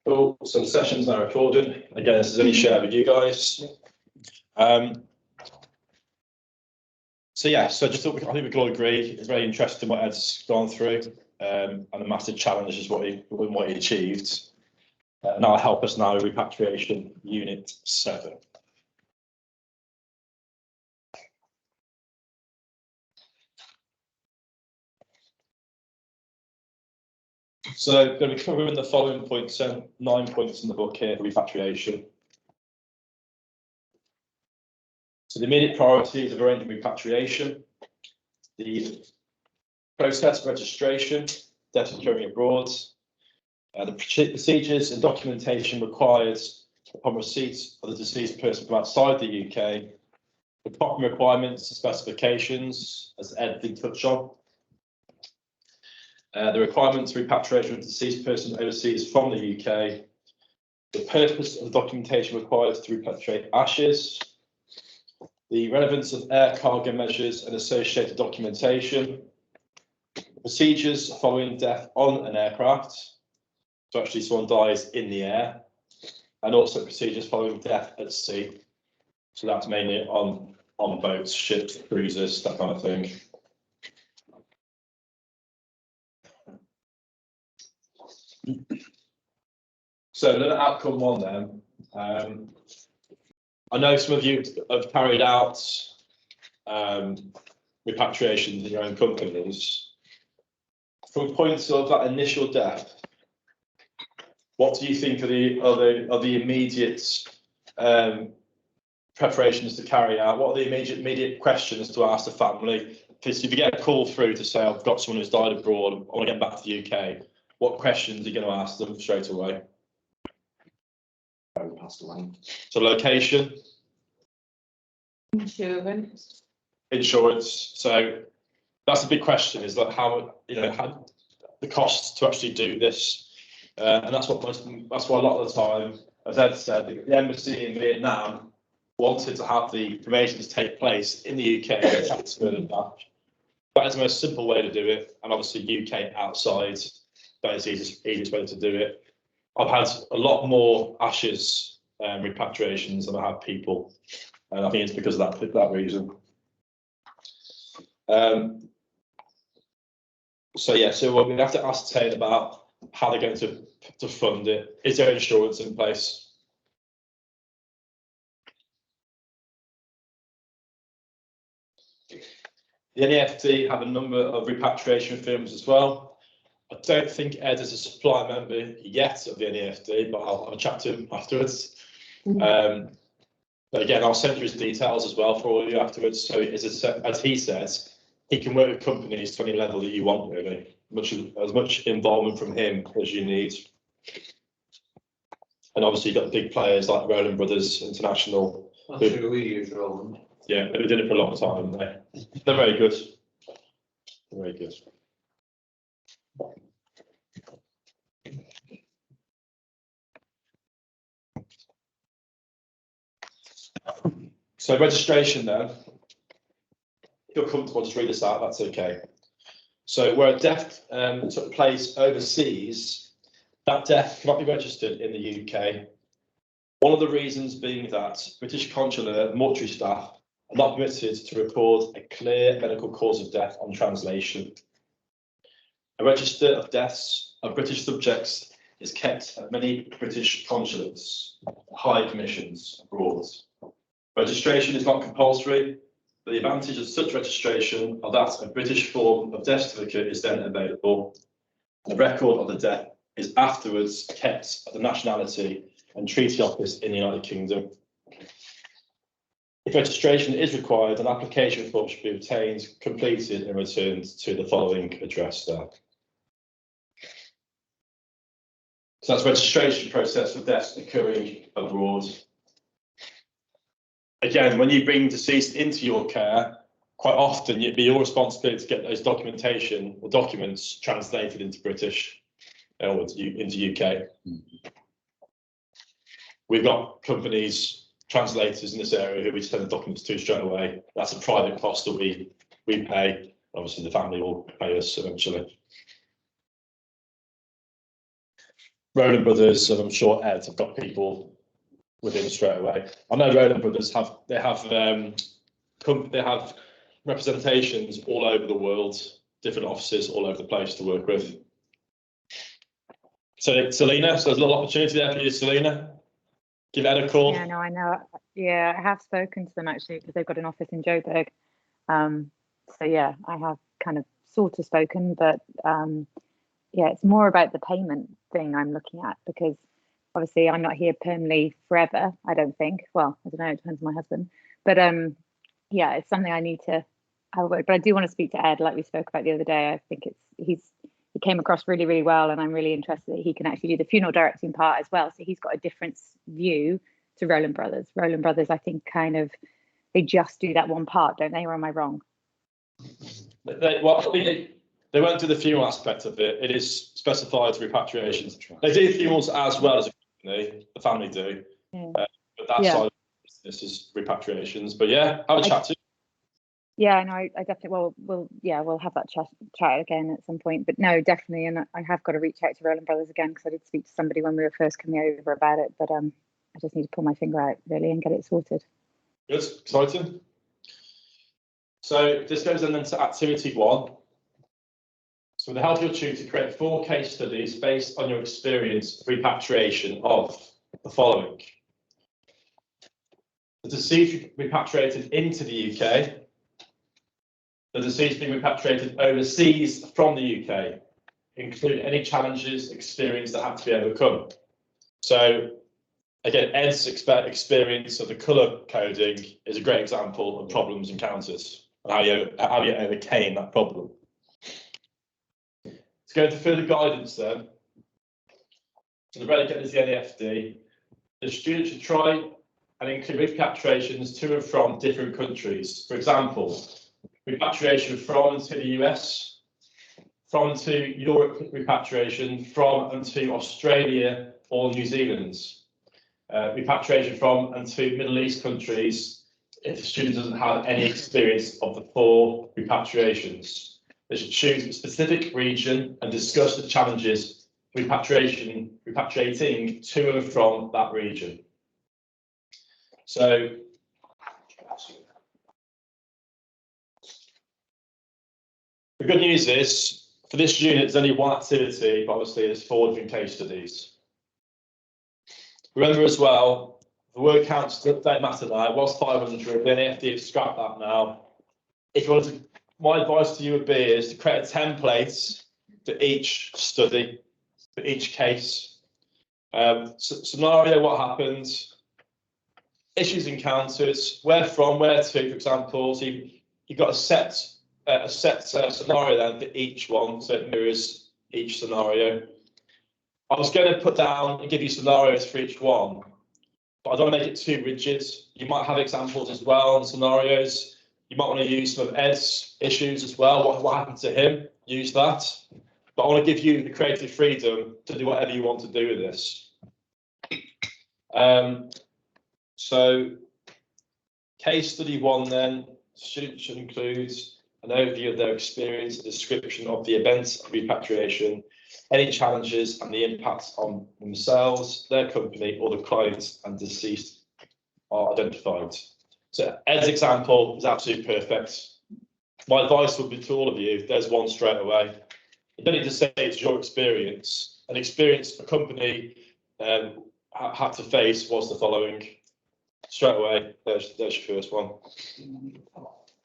Cool. So the session's now recorded. Again, this is only shared with you guys. So I think we can all agree it's very interesting what Ed's gone through, and a massive challenge is what he achieved. And that'll help us now with Repatriation Unit 7. So I'm going to be covering the following points, 9 points in the book here for repatriation. So the immediate priorities of arranging repatriation, the process of registration, death occurring abroad, the procedures and documentation required upon receipt of the deceased person from outside the UK, the proper requirements and specifications, as Ed did touch on, the requirements for repatriation of the deceased person overseas from the UK, the purpose of the documentation required to repatriate ashes, the relevance of air cargo measures and associated documentation, procedures following death on an aircraft, so actually someone dies in the air, and also procedures following death at sea. So that's mainly on boats, ships, cruisers, that kind of thing. So then outcome one then. I know some of you have carried out repatriations in your own companies. From the point of that initial death, what do you think are the immediate preparations to carry out? What are the immediate questions to ask the family? Because if you get a call through to say, I've got someone who's died abroad, I want to get back to the UK, what questions are you going to ask them straight away? Passed away. So location. Insurance. So that's a big question, is that how the costs to actually do this. And that's why a lot of the time, as Ed said, the embassy in Vietnam wanted to have the cremations take place in the UK and transferred them back. That is the most simple way to do it, and obviously UK outside, that is the easiest way to do it. I've had a lot more ashes repatriations than I have people, and I think it's because of that reason. So we have to ascertain about how they're going to fund it. Is there insurance in place? The NEFT have a number of repatriation firms as well. I don't think Ed is a supply member yet of the NEFT, but I'll have a chat to him afterwards. But again, I'll send you his details as well for all of you afterwards. So as he says, he can work with companies to any level that you want, really. As much involvement from him as you need. And obviously you've got big players like Roland Brothers International. That's who we use, Roland. Yeah, they've been doing it for a long time, haven't they? They're very good. They're very good. So registration then. If you're comfortable, just read this out, that's okay. So where a death took place overseas, that death cannot be registered in the UK. One of the reasons being that British consular mortuary staff are not permitted to record a clear medical cause of death on translation. A register of deaths of British subjects is kept at many British consulates, high commissions abroad. Registration is not compulsory, but the advantage of such registration are that a British form of death certificate is then available. The record of the death is afterwards kept at the Nationality and Treaty Office in the United Kingdom. If registration is required, an application form should be obtained, completed and returned to the following address there. So that's registration process for deaths occurring abroad. Again, when you bring deceased into your care, quite often it'd be your responsibility to get those documentation or documents translated into British or into UK. We've got companies, translators in this area who we send the documents to straight away. That's a private cost that we pay. Obviously, the family will pay us eventually. Roland Brothers, and I'm sure Ed have got people within straight away. I know Roland Brothers have representations all over the world, different offices all over the place to work with. So Selena, so there's a little opportunity there for you, Selena. Give Ed a call. Yeah, no, I know. Yeah, I have spoken to them actually because they've got an office in Joburg. So yeah, I have kind of sort of spoken, but yeah, it's more about the payment thing I'm looking at, because obviously I'm not here permanently forever, I don't think. Well, I don't know, it depends on my husband. But yeah, it's something I need to have a word. But I do want to speak to Ed, like we spoke about the other day. I think he came across really, really well, and I'm really interested that he can actually do the funeral directing part as well. So he's got a different view to Roland Brothers. Roland Brothers, I think, kind of, they just do that one part, don't they? Or am I wrong? They won't do the funeral aspect of it. It is specified repatriations. They do funerals as well as a company. The family do, but that side of the business is repatriations. But yeah, have a chat to. Yeah, no, I definitely we'll have that chat again at some point. But no, definitely, and I have got to reach out to Roland Brothers again, because I did speak to somebody when we were first coming over about it. But I just need to pull my finger out really and get it sorted. Good, exciting. So this goes then into activity 1. So with the help of your tutor, create 4 case studies based on your experience of repatriation of the following: the deceased repatriated into the UK, the deceased being repatriated overseas from the UK, include any challenges experienced that have to be overcome. So again, Ed's experience of the colour coding is a great example of problems encounters and how you overcame that problem. To go into further guidance then, so the predicate is the NEFD. The student should try and include repatriations to and from different countries. For example, repatriation from and to the US, from and to Europe repatriation, from and to Australia or New Zealand. Repatriation from and to Middle East countries if the student doesn't have any experience of the 4 repatriations. They should choose a specific region and discuss the challenges repatriating to and from that region. So the good news is, for this unit, there's only one activity, but obviously there's 4 different case studies. Remember as well, the word counts don't matter now. It was 500, then AFD have scrapped that now. If you want to, my advice to you would be is to create a template for each study, for each case. Scenario, what happens, issues encountered, where from, where to, for example. So you've got a set scenario then for each one, so it mirrors each scenario. I was going to put down and give you scenarios for each one, but I don't want to make it too rigid. You might have examples as well and scenarios. You might want to use some of Ed's issues as well. What happened to him? Use that. But I want to give you the creative freedom to do whatever you want to do with this. So case study 1 then, students should include an overview of their experience, a description of the events of repatriation, any challenges and the impacts on themselves, their company, or the clients and deceased are identified. So Ed's example is absolutely perfect. My advice would be to all of you, there's one straight away. You don't need to say it's your experience. An experience a company had to face was the following. Straight away, there's your first one.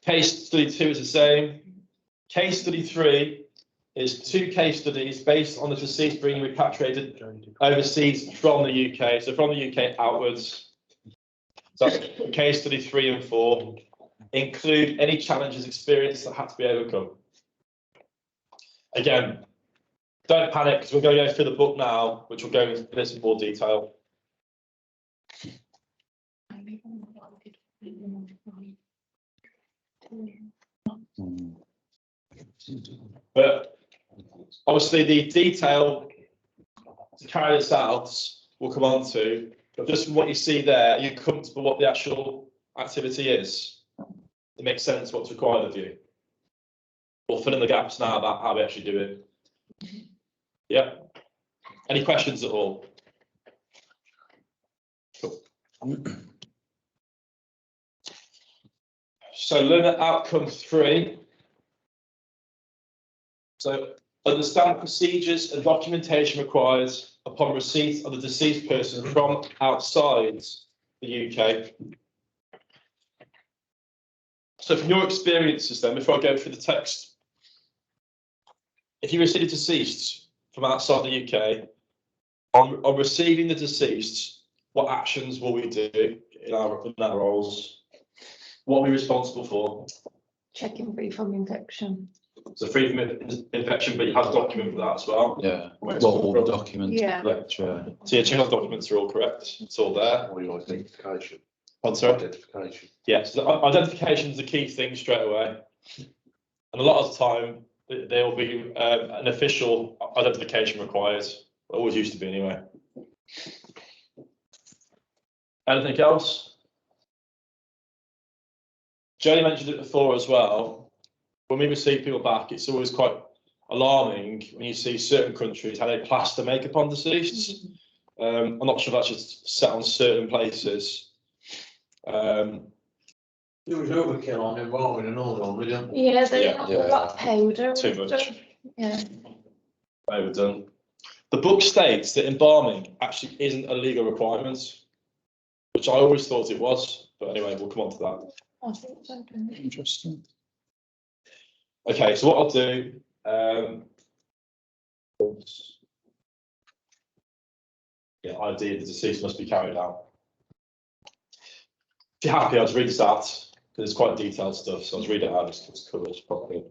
Case study 2 is the same. Case study 3 is 2 case studies based on the deceased being repatriated overseas from the UK. So from the UK outwards. So case study 3 and 4 include any challenges experienced that had to be overcome. Again, don't panic, because we're going to go through the book now, which will go into this in more detail. But obviously the detail to carry this out we'll come on to, but just from what you see there, are you comfortable what the actual activity is? It makes sense what's required of you. We'll fill in the gaps now about how we actually do it. Yeah. Any questions at all? Cool. So learner outcome 3. So understand procedures and documentation required upon receipt of the deceased person from outside the UK. So from your experiences then, before I go through the text, if you receive a deceased from outside the UK, on receiving the deceased, what actions will we do in our roles? What are we responsible for? Checking free from infection. So free from infection, but you have a document for that as well. Yeah, well, all the documents. Yeah. Correct, So your channel documents are all correct. It's all there. Or your identification. I'm sorry. Identification. Yes, the identification is the key thing straight away, and a lot of the time there will be an official identification required. It always used to be anyway. Anything else? Jenny mentioned it before as well. When we receive people back, it's always quite alarming when you see certain countries how they plaster makeup on deceased. I'm not sure if that's just set on certain places. It was overkill on embalming and all that, wasn't it? Yeah, they Yeah. have a lot of powder. Too and much. stuff. Yeah. Overdone. The book states that embalming actually isn't a legal requirement, which I always thought it was. But anyway, we'll come on to that. I think so. Too. Interesting. Okay, so what I'll do, ID of the deceased must be carried out. If you're happy, I'll just read this out because it's quite detailed stuff. So I'll just read it out just so it's covered properly.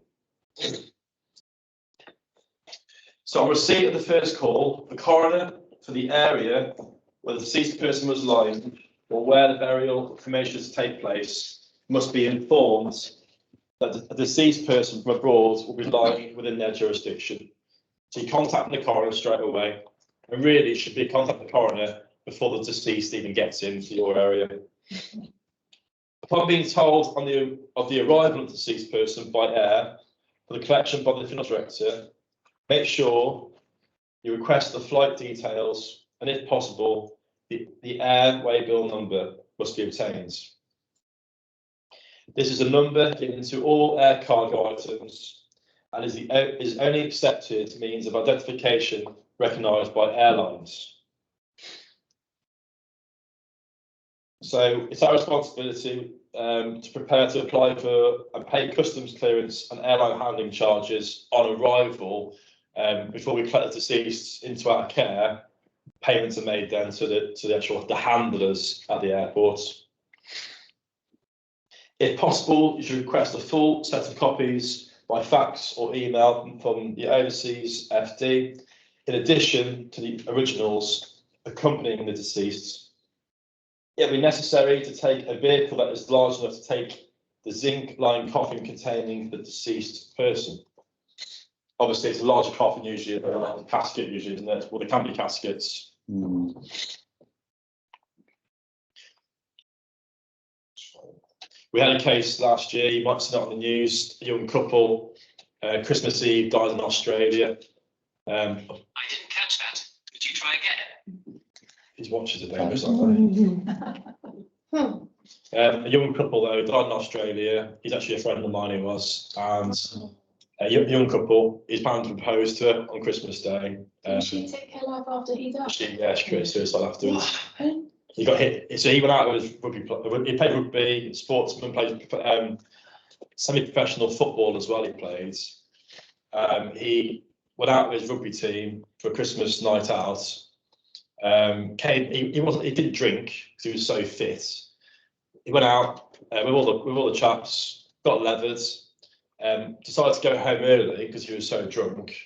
So on receipt of the first call, the coroner for the area where the deceased person was lying or where the burial cremation is to take place must be informed that the deceased person from abroad will be lying within their jurisdiction. So you contact the coroner straight away, and really should be contact the coroner before the deceased even gets into your area. Upon being told of the arrival of the deceased person by air for the collection by the funeral director, make sure you request the flight details, and if possible, the air waybill number must be obtained. This is a number given to all air cargo items and is only accepted means of identification recognised by airlines. So it's our responsibility to prepare to apply for and pay customs clearance and airline handling charges on arrival before we collect the deceased into our care. Payments are made then to the handlers at the airport. If possible, you should request a full set of copies by fax or email from the overseas FD, in addition to the originals accompanying the deceased. It will be necessary to take a vehicle that is large enough to take the zinc-lined coffin containing the deceased person. Obviously, it's a larger coffin usually, a casket usually, isn't it? Well, there can be caskets. We had a case last year, you might have seen it on the news, a young couple, Christmas Eve, died in Australia. I didn't catch that. Could you try again? His watches are dangerous, aren't they? A young couple though, died in Australia. He's actually a friend of mine, he was. And a young couple, his parents proposed to her on Christmas Day. Did she take her life after he died? She committed suicide afterwards. What happened? He got hit, so he went out with his rugby. He played rugby, sportsman, played semi-professional football as well. He played. He went out with his rugby team for a Christmas night out. He didn't drink because he was so fit. He went out with all the chaps, got leathered, decided to go home early because he was so drunk.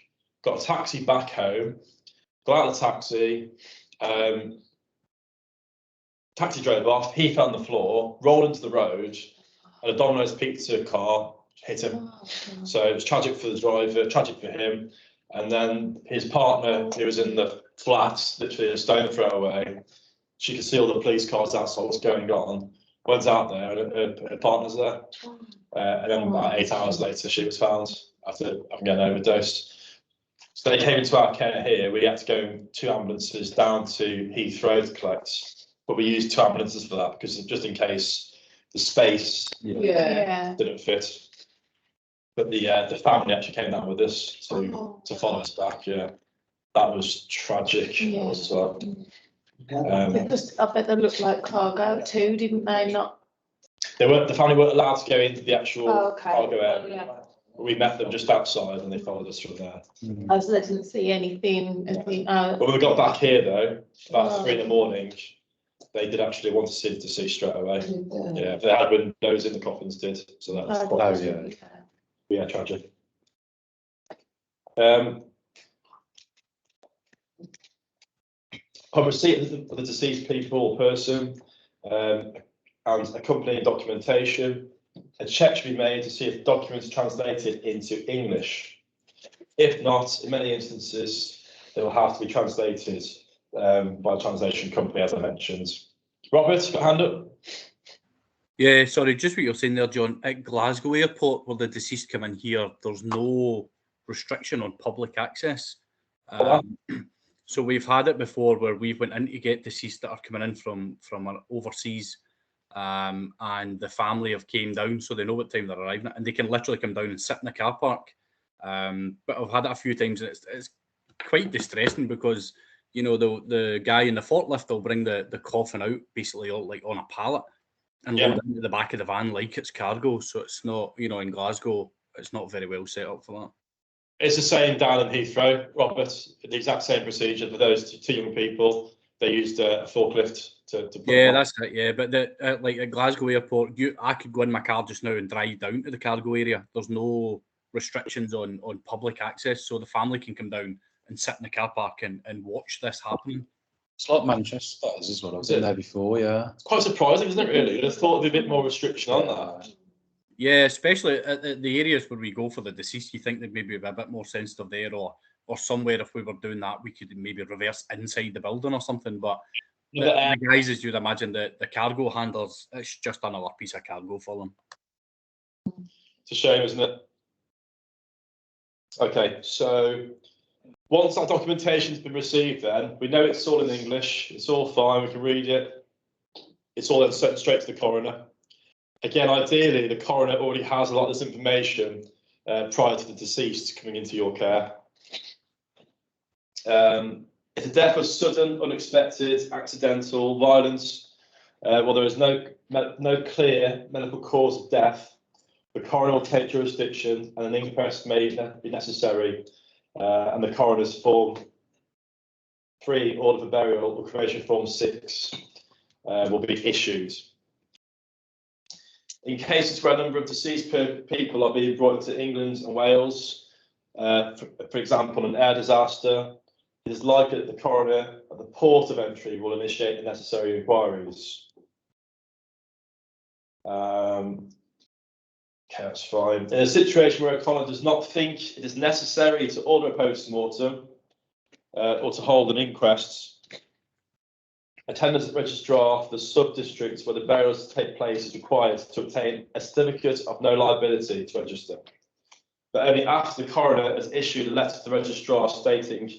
Got a taxi back home. Got out of the taxi. Taxi drove off, he fell on the floor, rolled into the road, and a Domino's pizza car hit him. So it was tragic for the driver, tragic for him. And then his partner, who was in the flat, literally a stone throw away, she could see all the police cars outside, what's going on. Went out there, and her partner's there. And then about 8 hours later, she was found after getting overdosed. So they came into our care here. We had to go in 2 ambulances down to Heathrow to collect, but we used 2 ambulances for that because just in case the space Yeah. didn't fit. But the family actually came down with us to follow us back. Yeah, that was tragic. Yeah. That was as well. Because I bet they looked like cargo too, didn't they? Not. The family weren't allowed to go into the actual cargo area. Yeah. We met them just outside and they followed us from there. I was they didn't see anything. I think, When we got back here though, about 3 in the morning, they did actually want to see straight away. Yeah, they had windows in, the coffins did, so that was quite yeah, tragic. Upon receipt of the deceased people or person and accompanying documentation, a check should be made to see if the documents are translated into English. If not, in many instances, they will have to be translated by a translation company, as I mentioned. Robert, got a hand up? Yeah, sorry, just what you're saying there, John. At Glasgow Airport, where the deceased come in here, there's no restriction on public access. So we've had it before where we've went in to get deceased that are coming in from overseas, and the family have came down, so they know what time they're arriving at, and they can literally come down and sit in the car park. But I've had it a few times, and it's quite distressing because, you know, the guy in the forklift will bring the coffin out basically all like on a pallet and load it into the back of the van like it's cargo. So it's not, you know, in Glasgow, it's not very well set up for that. It's the same down in Heathrow, Robert. The exact same procedure for those 2 young people. They used a forklift to put them that's it. Yeah, but like at Glasgow Airport, I could go in my car just now and drive down to the cargo area. There's no restrictions on public access, so the family can come down and sit in the car park and watch this happening. It's like Manchester, that is what I was in there before, yeah. It's quite surprising, isn't it, really? You'd have thought there'd be a bit more restriction on that. Yeah, especially at the areas where we go for the deceased, you think they'd maybe be a bit more sensitive there, or somewhere if we were doing that, we could maybe reverse inside the building or something. But the guys, as you'd imagine, the cargo handlers, it's just another piece of cargo for them. It's a shame, isn't it? Okay, so once that documentation's been received, then we know it's all in English, it's all fine, we can read it, it's all then sent straight to the coroner. Again, ideally, the coroner already has a lot of this information prior to the deceased coming into your care. If the death was sudden, unexpected, accidental, violence, well, there is no clear medical cause of death, the coroner will take jurisdiction and an inquest may be necessary, and the coroner's Form 3, Order for Burial, or Cremation Form 6 will be issued. In cases where a number of deceased people are being brought into England and Wales, for example, an air disaster, it is likely that the coroner at the port of entry will initiate the necessary inquiries. Okay, that's fine. In a situation where a coroner does not think it is necessary to order a post-mortem or to hold an inquest, attendance at registrar for the sub-districts where the burials take place is required to obtain a certificate of no liability to register. But only after the coroner has issued a letter to the registrar stating,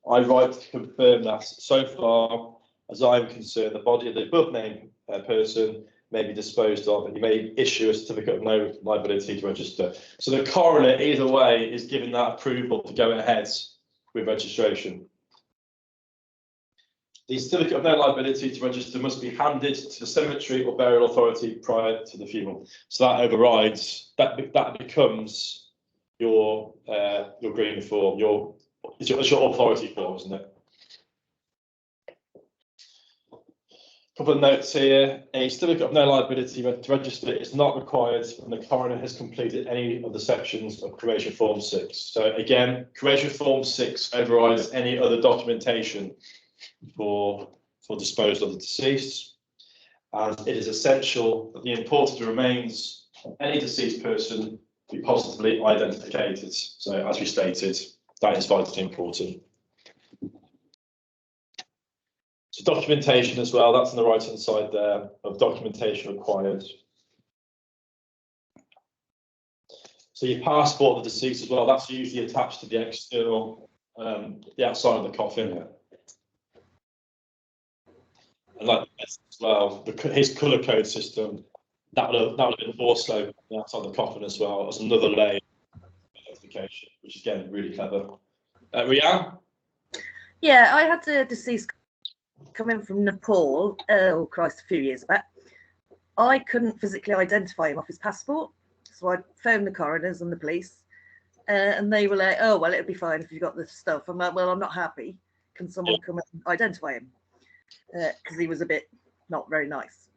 I write to confirm that so far as I am concerned, the body of the above named person may be disposed of, and you may issue a certificate of no liability to register. So the coroner, either way, is given that approval to go ahead with registration. The certificate of no liability to register must be handed to the cemetery or burial authority prior to the funeral. So that overrides, that becomes your green form, it's your authority form, isn't it? Couple of notes here. A certificate of no liability to register is not required when the coroner has completed any of the sections of Cremation Form 6. So again, Cremation Form 6 overrides any other documentation for disposal of the deceased, and it is essential that the important remains of any deceased person be positively identified. So as we stated, that is vitally important. So documentation as well, that's on the right hand side there of documentation required. So your passport of the deceased as well, that's usually attached to the external the outside of the coffin. And like as well, his colour code system, that would have been also outside the coffin as well as another layer of identification, which is again really clever. Rianne? Yeah, I had a deceased come in from Nepal, oh Christ, a few years back. I couldn't physically identify him off his passport, so I phoned the coroners and the police, and they were like, oh, well, it'll be fine if you've got this stuff. I'm like, well, I'm not happy. Can someone come and identify him? Because he was a bit not very nice.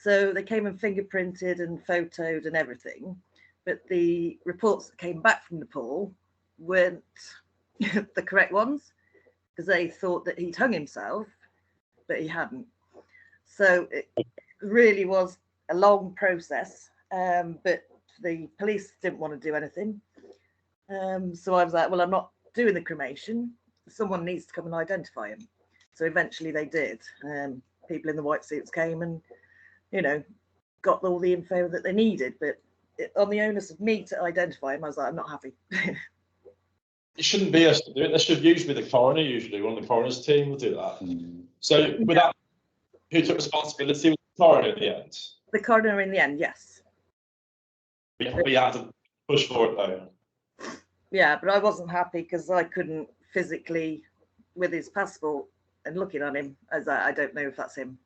So they came and fingerprinted and photoed and everything, but the reports that came back from Nepal weren't the correct ones, because they thought that he'd hung himself, but he hadn't. So it really was a long process, but the police didn't want to do anything. So I was like, well, I'm not doing the cremation. Someone needs to come and identify him. So eventually they did. People in the white suits came and, you know, got all the info that they needed. But on the onus of me to identify him, I was like, I'm not happy. It shouldn't be us to do it. That should usually be the coroner. Usually, one of the coroner's team will do that. So, with that, who took responsibility? Was the coroner in the end? The coroner in the end, yes. We had to push for it though. Yeah, but I wasn't happy because I couldn't physically, with his passport and looking at him, as I don't know if that's him.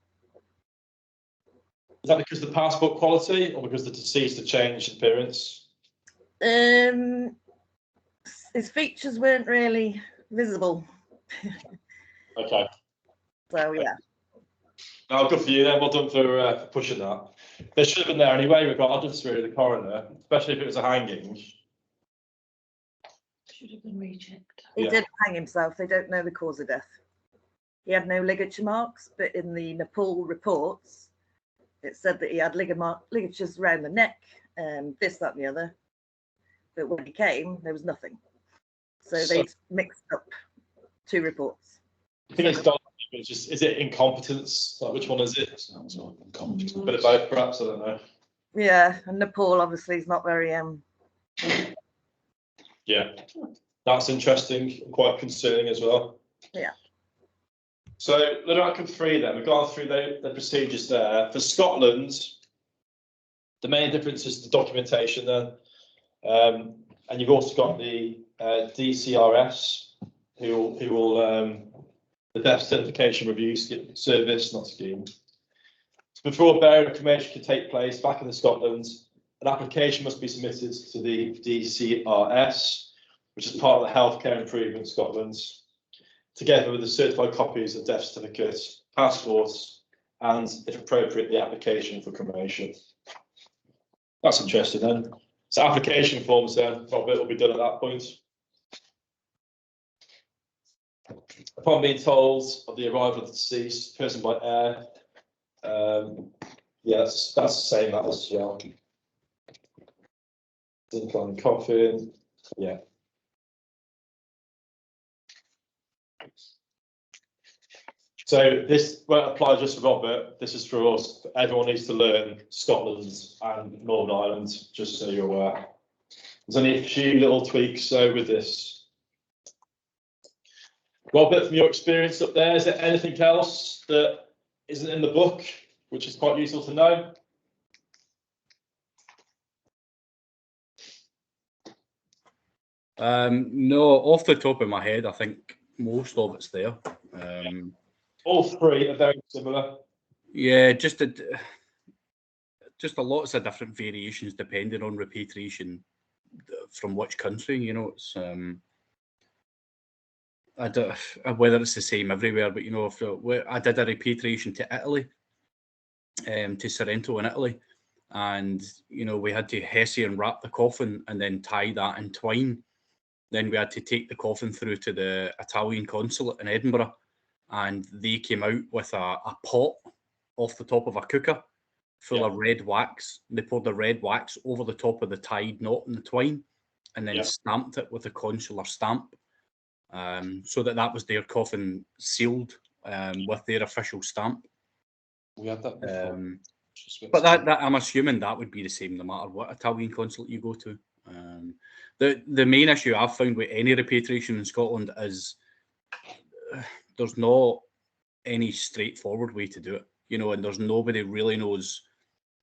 Is that because of the passport quality, or because the deceased had changed appearance? His features weren't really visible. Okay. So yeah. Oh, good for you then. Well done for pushing that. They should have been there anyway, regardless really, the coroner, especially if it was a hanging. Should have been rechecked. He didn't hang himself. They don't know the cause of death. He had no ligature marks, but in the Nepal reports, it said that he had ligatures around the neck, this, that, and the other. But when he came, there was nothing. So they mixed up two reports. I think it's done. Is it incompetence? Like, which one is it? Sounds like incompetence. A bit of both, perhaps. I don't know. Yeah, and Nepal obviously is not very Yeah, that's interesting. Quite concerning as well. Yeah. So, looking at Outcome 3 then, we've gone through the procedures there. For Scotland, the main difference is the documentation then. And you've also got the DCRS, who will the Death Certification Review Service, not scheme. So before burial and cremation can take place back in Scotland, an application must be submitted to the DCRS, which is part of the Healthcare Improvement Scotland, together with the certified copies of death certificates, passports, and, if appropriate, the application for cremation. That's interesting then. So application forms then, Robert, will be done at that point. Upon being told of the arrival of the deceased person by air, yeah, that's the same that as well. Incline coffin, yeah. So this won't apply just for Robert, this is for us. Everyone needs to learn Scotland and Northern Ireland, just so you're aware. There's only a few little tweaks with this. Robert, from your experience up there, is there anything else that isn't in the book, which is quite useful to know? No, off the top of my head, I think most of it's there. All three are very similar. Yeah, just lots of different variations depending on repatriation from which country. You know, it's I don't whether it's the same everywhere, but you know, if I did a repatriation to Italy, to Sorrento in Italy, and you know, we had to Hessian wrap the coffin and then tie that in twine. Then we had to take the coffin through to the Italian consulate in Edinburgh, and they came out with a pot off the top of a cooker full of red wax. They poured the red wax over the top of the tied knot in the twine, and then stamped it with a consular stamp, so that was their coffin sealed with their official stamp. We had that before. But that I'm assuming that would be the same no matter what Italian consulate you go to. The main issue I've found with any repatriation in Scotland is there's not any straightforward way to do it, you know, and there's nobody really knows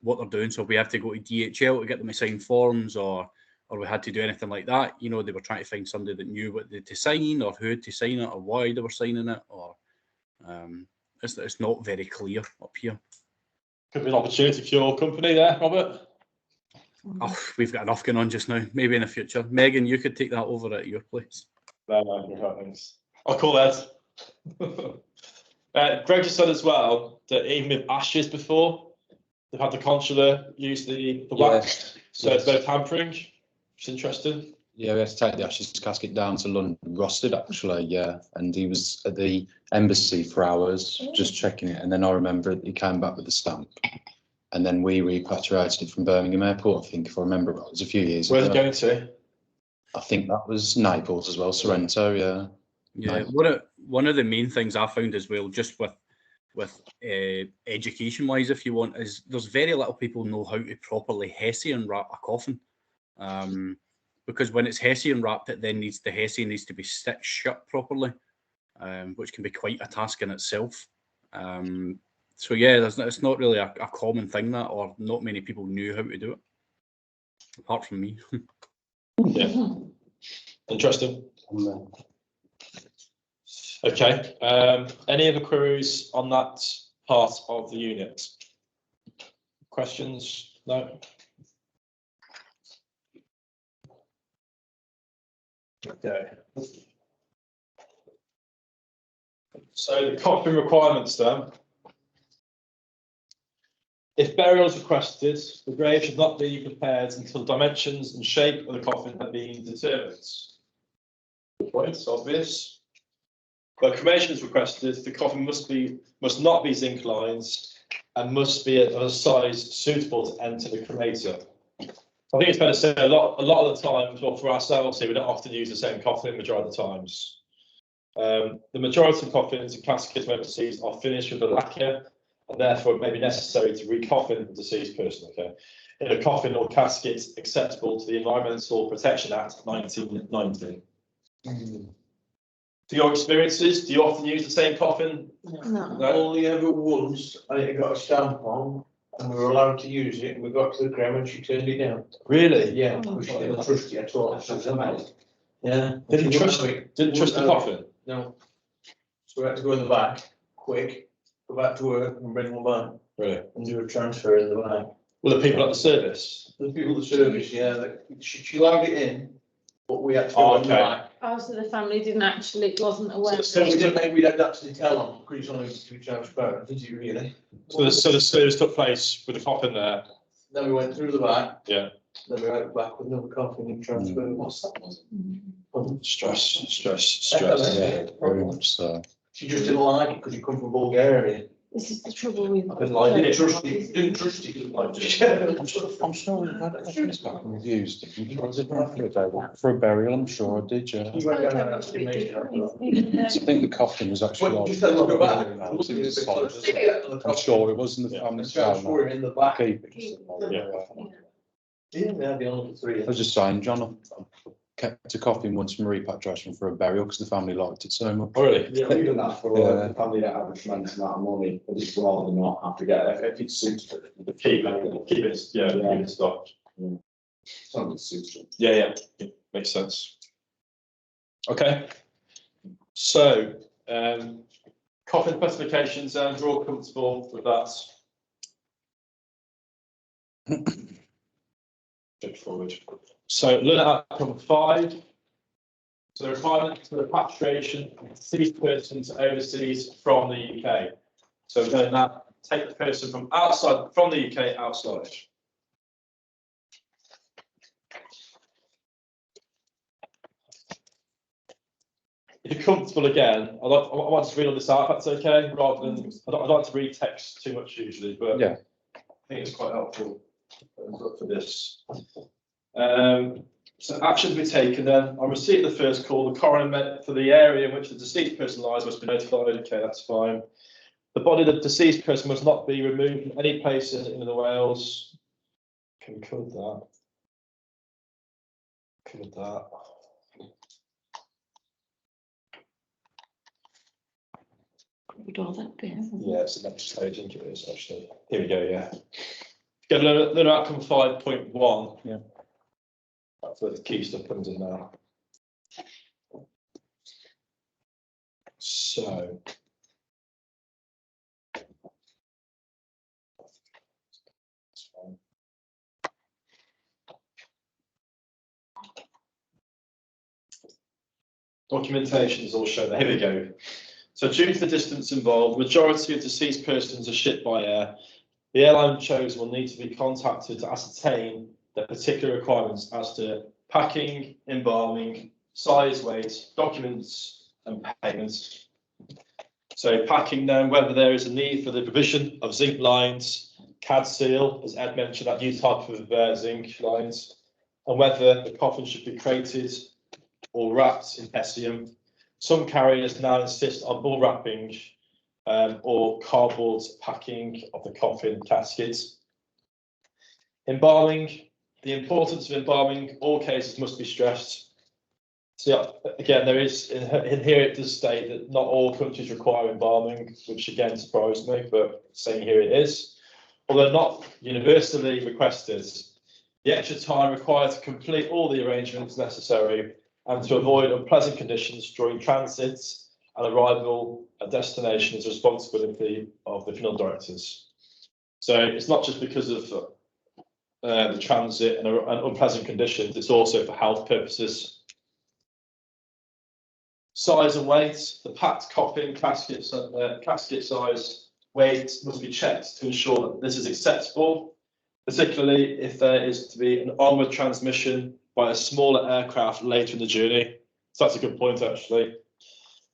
what they're doing. So we have to go to DHL to get them to sign forms, or we had to do anything like that. You know, they were trying to find somebody that knew what to sign, or who had to sign it, or why they were signing it, or it's not very clear up here. Could be an opportunity for your company there, Robert. Oh, we've got enough going on just now. Maybe in the future. Megan, you could take that over at your place. No, you're right, thanks. I'll call Ed. Greg just said as well that even with ashes before, they've had the consular use the wax. So it's no tampering, which is interesting. Yeah, we had to take the ashes casket down to London, rusted actually, yeah. And he was at the embassy for hours, just checking it. And then I remember he came back with the stamp. And then we repatriated it from Birmingham Airport, I think, if I remember right. It was a few years Where's ago. it going to? I think that was Naples as well, Sorrento, yeah. Yeah, one of the main things I found as well, just with education wise, if you want, is there's very little people know how to properly Hessian wrap a coffin, because when it's Hessian wrapped, it then the Hessian needs to be stitched shut properly, which can be quite a task in itself. So yeah, it's not really a common thing that, or not many people knew how to do it, apart from me. Yeah, interesting. Okay. Any other queries on that part of the unit? Questions? No. Okay. So the coffin requirements then. If burial is requested, the grave should not be prepared until dimensions and shape of the coffin have been determined. Good point, it's obvious. Where cremation is requested, the coffin must not be zinc lines and must be of a size suitable to enter the cremator. I think it's better to say a lot of the times, well, for ourselves here, we don't often use the same coffin majority of the times. The majority of coffins and caskets when deceased are finished with a lacquer, and therefore it may be necessary to recoffin the deceased person, okay, in a coffin or casket acceptable to the Environmental Protection Act 1990. To your experiences, do you often use the same coffin? No. Only ever once, I got a stamp on, and we were allowed to use it, and we got to the creme and she turned it down. Really? Yeah, because she didn't trust it at all. Yeah. Didn't trust the coffin? No. So we had to go in the back, quick, go back to work and bring them back Really? and do a transfer in the back. Well, the people at the service? The people at the service, yeah, she allowed it in, but we had to Oh, go in the okay. back. Oh, so the family didn't actually, wasn't aware. So we didn't think we'd had that to tell them, because it's only to be transparent, did you really? So the service took place with the coffin there? Then we went through the back. Yeah. Then we went back with another coffin and transferred. What's that? Stress. Yeah, very much so. She just didn't like it because you come from Bulgaria. This is the trouble with. Didn't trust it, didn't trust it. I'm sure we've had coffins back and we've used it. I'm sure I did one for a day, for a burial, I'm sure I did, yeah. You went down and asked me. I think the coffin was actually. Well, just have a look back. I'm sure it was in the family style. We're in the back. Keep it. Yeah, they had the only three. I was just saying, John, I kept a coffin once from repatriation for a burial because the family liked it so much. Oh, really? Yeah, we've done that for a family that have a tremendous amount of money, but it's rather not have to get if it suits them. Keep it stocked. Something that suits them. Yeah, makes sense. Okay. So, coffin specifications, we're all comfortable with that. Straightforward. So, learn outcome 5. So, the requirement for repatriation of deceased person to overseas from the UK. So, we're going to take the person from the UK outside. If you're comfortable again, I want to read all this out, if that's okay, rather than, I don't like to read text too much usually, but Yeah. I think it's quite helpful for this. So actions be taken then. On receipt of the first call, the coroner meant for the area in which the deceased person lies must be notified. Okay, that's fine. The body of the deceased person must not be removed from any place in the Wales. Can we cover that? Covered that. Covered all that bit, haven't we? Yeah, it's the next stage, I think it is actually. Here we go, yeah. Get learner outcome 5.1. Yeah. That's where the key stuff comes in now. So. Documentation is all shown there. Here we go. So due to the distance involved, majority of deceased persons are shipped by air. The airline chosen will need to be contacted to ascertain their particular requirements as to packing, embalming, size, weight, documents, and payments. So packing now, whether there is a need for the provision of zinc lines, CAD seal, as Ed mentioned, that new type of zinc lines, and whether the coffin should be crated or wrapped in SEM. Some carriers now insist on bull wrapping or cardboard packing of the coffin caskets. Embalming, the importance of embalming, all cases must be stressed. So again, there is in here it does state that not all countries require embalming, which again surprised me, but saying here it is. Although not universally requested, the extra time required to complete all the arrangements necessary and to avoid unpleasant conditions during transit and arrival at destination is the responsibility of the funeral directors. So it's not just because of the transit and unpleasant conditions, it's also for health purposes. Size and weight, the packed coffin casket size weight must be checked to ensure that this is acceptable, particularly if there is to be an onward transmission by a smaller aircraft later in the journey. So that's a good point, actually.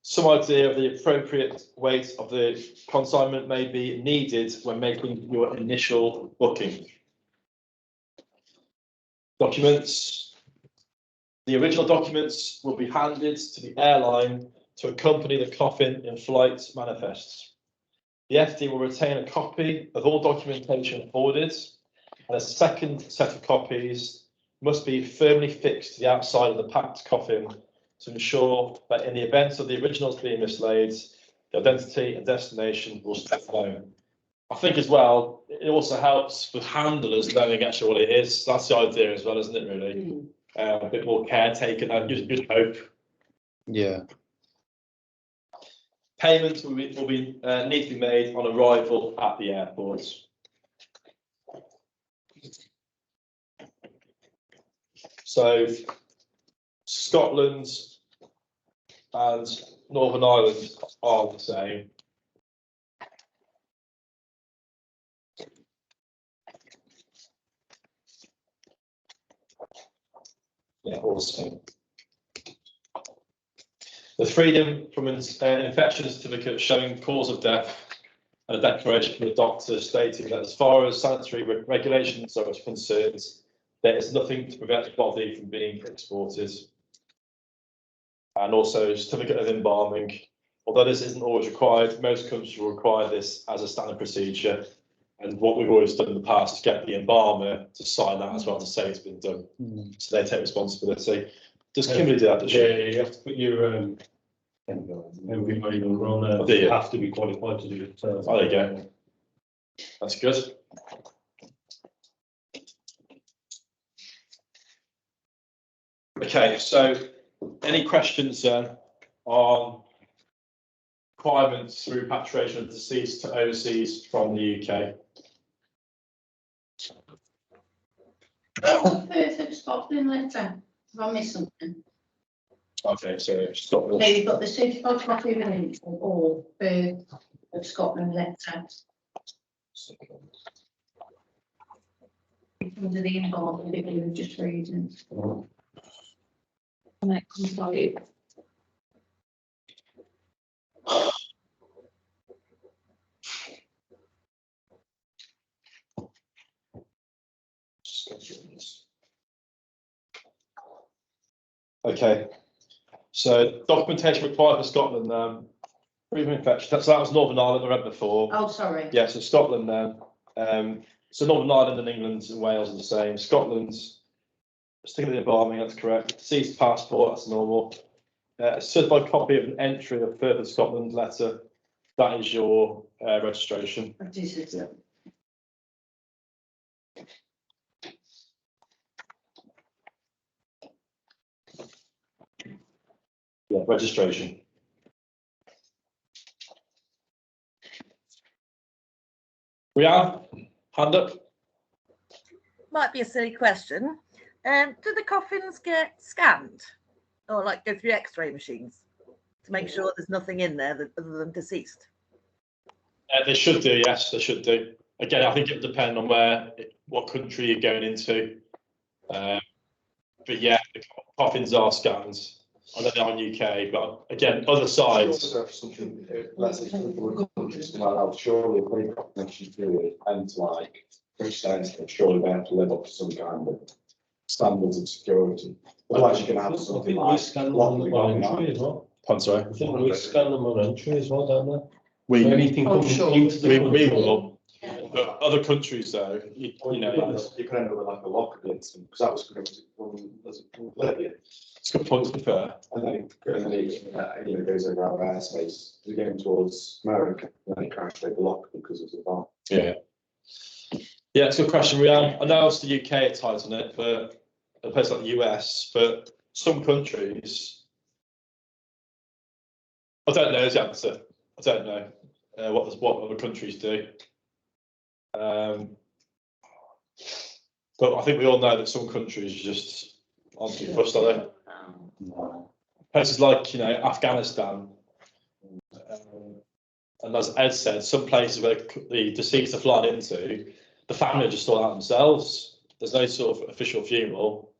Some idea of the appropriate weight of the consignment may be needed when making your initial booking. Documents. The original documents will be handed to the airline to accompany the coffin in flight manifests. The FD will retain a copy of all documentation forwarded, and a second set of copies must be firmly fixed to the outside of the packed coffin to ensure that in the event of the originals being mislaid, the identity and destination will stay known. I think as well, it also helps with handlers knowing actually what it is. That's the idea as well, isn't it, really? A bit more care taken, you'd hope. Yeah. Payments will need to be made on arrival at the airport. So Scotland and Northern Ireland are the same. Yeah, all the same. The freedom from infection certificate showing cause of death and a declaration from the doctor stating that as far as sanitary regulations are concerned, there is nothing to prevent the body from being exported. And also certificate of embalming. Although this isn't always required, most countries will require this as a standard procedure. And what we've always done in the past is get the embalmer to sign that as well to say it's been done. So they take responsibility. Does Kimberly do that? Does she? Yeah, you have to put your everybody will run there. Do you? You have to be qualified to do it. Oh, there you go. That's good. Okay, so any questions on requirements through repatriation of deceased to overseas from the UK? Perfect Scotland letter. Have I missed something? Okay, so Scotland. No, you've got the certified copy of an or birth of Scotland letter. Under the embalming that we were just reading. And that comes out. Okay, so documentation required for Scotland. Freedom of infection. So that was Northern Ireland. I read before. Oh, sorry. Yeah, so Scotland then. So Northern Ireland and England and Wales are the same. Scotland, Sticking the embalming, that's correct. Deceased passport, that's normal. A certified copy of an entry of further Scotland letter, that is your registration. Yeah, registration. Rhiannon, hand up. Might be a silly question. Do the coffins get scanned or like go through X-ray machines to make sure there's nothing in there other than deceased? They should do, yes, they should do. Again, I think it will depend on what country you're going into. But yeah, the coffins are scanned. I know they're on UK, but again, other sides. Something, let's say, for countries to allow surely a pretty connection period and like Christians, surely they have to live up to some kind of standards of security. Otherwise, you can have something like. I'm sorry. I think we scan them on entry as well, don't they? We Anything coming into the we country. will. But other countries, though, you know, You can end up with like a locker incident, because that was from Libya. it's a good point to be fair. And then it goes over our airspace, we're going towards America, and then it crashed over the lock because of the bomb. Yeah. Yeah, it's a good question, Rhiannon. I know it's the UK it ties on it, but a place like the US, but some countries, I don't know is the answer. I don't know what other countries do. But I think we all know that some countries just aren't too fussed, are they? Places like, you know, Afghanistan, and as Ed said, some places where the deceased are flying into, the family just sort out themselves. There's no sort of official funeral.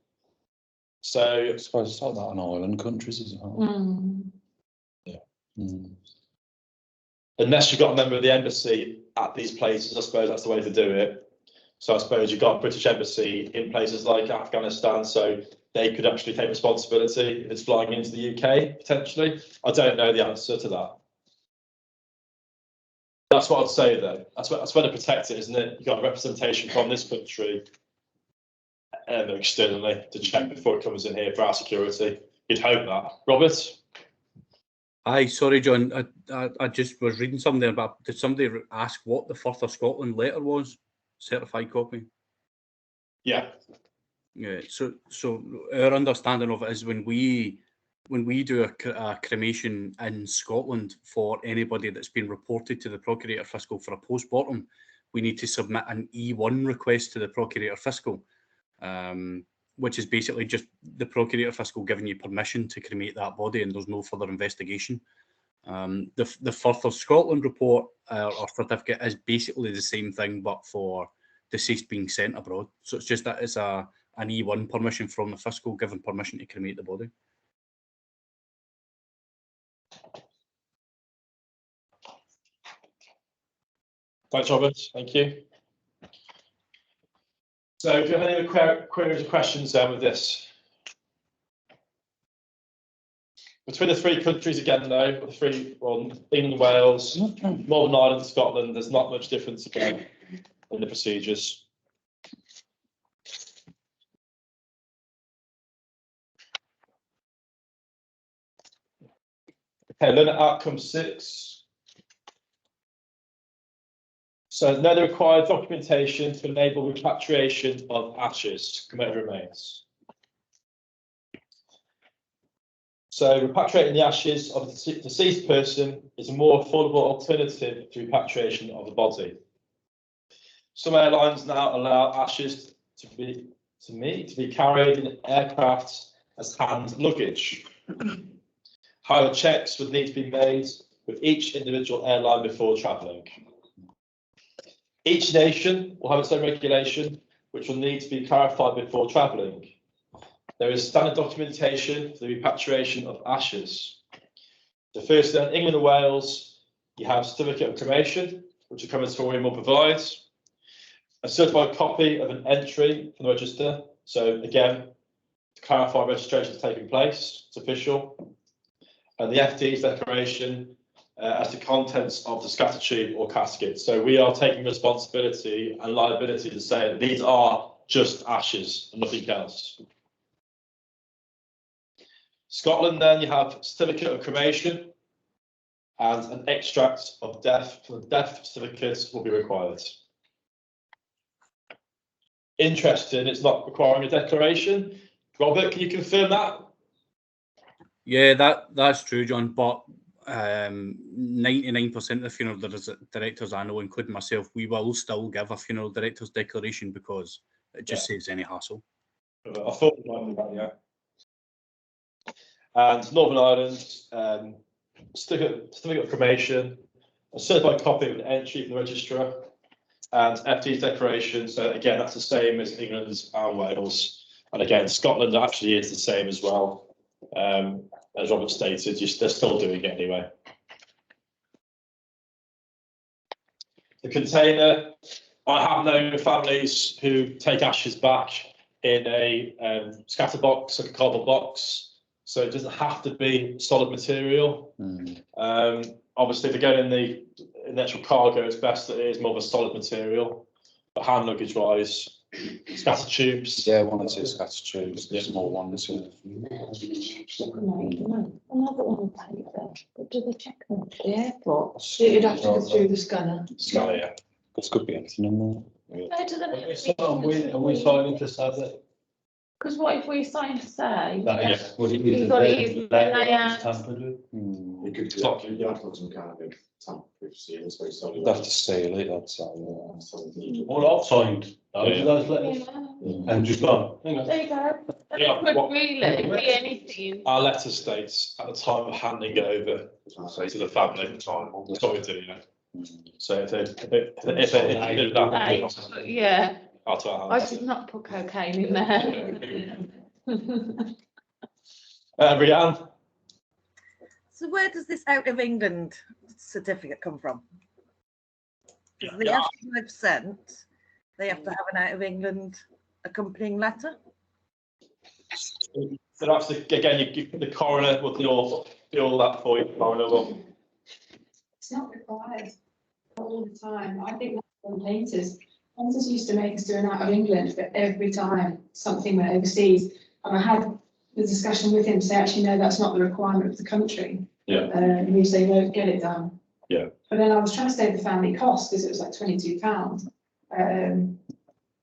So I suppose it's like that in island countries as well. Yeah. Unless you've got a member of the embassy at these places, I suppose that's the way to do it. So I suppose you've got a British embassy in places like Afghanistan, so they could actually take responsibility if it's flying into the UK, potentially. I don't know the answer to that. That's what I'd say, though. That's where to protect it, isn't it? You've got representation from this country externally to check before it comes in here for our security. You'd hope that. Robert? Aye, sorry, John. I just was reading something about. Did somebody ask what the Further Scotland letter was? Certified copy. Yeah. Yeah. So our understanding of it is when we do a cremation in Scotland for anybody that's been reported to the Procurator Fiscal for a post-mortem, we need to submit an E1 request to the Procurator Fiscal, which is basically just the Procurator Fiscal giving you permission to cremate that body, and there's no further investigation. The Further Scotland report or certificate is basically the same thing, but for deceased being sent abroad. So it's just that it's an E1 permission from the Fiscal giving permission to cremate the body. Thanks, Robert. Thank you. So do you have any other queries or questions then with this? Between the three countries again, though, England, Wales, Northern Ireland, Scotland, there's not much difference again in the procedures. Okay, then at outcome 6. So no required documentation to enable repatriation of ashes, cremated remains. So repatriating the ashes of a deceased person is a more affordable alternative to repatriation of the body. Some airlines now allow ashes to be carried in aircraft as hand luggage. However, checks would need to be made with each individual airline before travelling. Each nation will have its own regulation, which will need to be clarified before travelling. There is standard documentation for the repatriation of ashes. So firstly, in England and Wales, you have certificate of cremation, which the crematorium will provide. A certified copy of an entry from the register. So again, to clarify registration is taking place, it's official. And the FD's declaration as to contents of the scatter tube or casket. So we are taking responsibility and liability to say that these are just ashes and nothing else. Scotland, then you have certificate of cremation and an extract of death from the death certificate will be required. Interesting, it's not requiring a declaration. Robert, can you confirm that? Yeah, that's true, John. But 99% of the funeral directors I know, including myself, we will still give a funeral director's declaration because it just saves any hassle. I thought we might do that, yeah. And Northern Ireland, certificate of cremation, a certified copy of an entry from the registrar, and FD's declaration. So again, that's the same as England and Wales. And again, Scotland actually is the same as well. As Robert stated, they're still doing it anyway. The container, I have known families who take ashes back in a scatter box, like a cardboard box. So it doesn't have to be solid material. Obviously, if they're going in the actual cargo, it's best that it is more of a solid material. But hand luggage wise, scatter tubes. Yeah, 1 or 2 scatter tubes, small ones. Yeah. Another one paper, but do they check them at the airport? You'd have to go through the scanner. Scanner, yeah. There could be anything in there. No, do they? Are we signing to say that? Because what if we sign to say? Would it You've got to use layout. tampered with? You could do that, you have to put some kind of tamper-proof seal, it's very solid. You'd have to seal it, that's all. All I've signed, those letters, Yeah. and just gone, hang on. There you go. Yeah, Could what- really be anything. Our letter states at the time of handing it over to the family, that's what we do, you know. So if they do that, Yeah, out to our I hands. did not put cocaine in there. Rianne? So where does this out of England certificate come from? Because the ashes I've sent, they have to have an out of England accompanying letter. So that's the coroner will do all that for you, coroner will. It's not required all the time. I think that's what painters. Painters used to make us do an out of England for every time something went overseas. And I had the discussion with him to say, actually, no, that's not the requirement of the country. Yeah. And he said, no, get it done. Yeah. But then I was trying to save the family cost because it was like £22.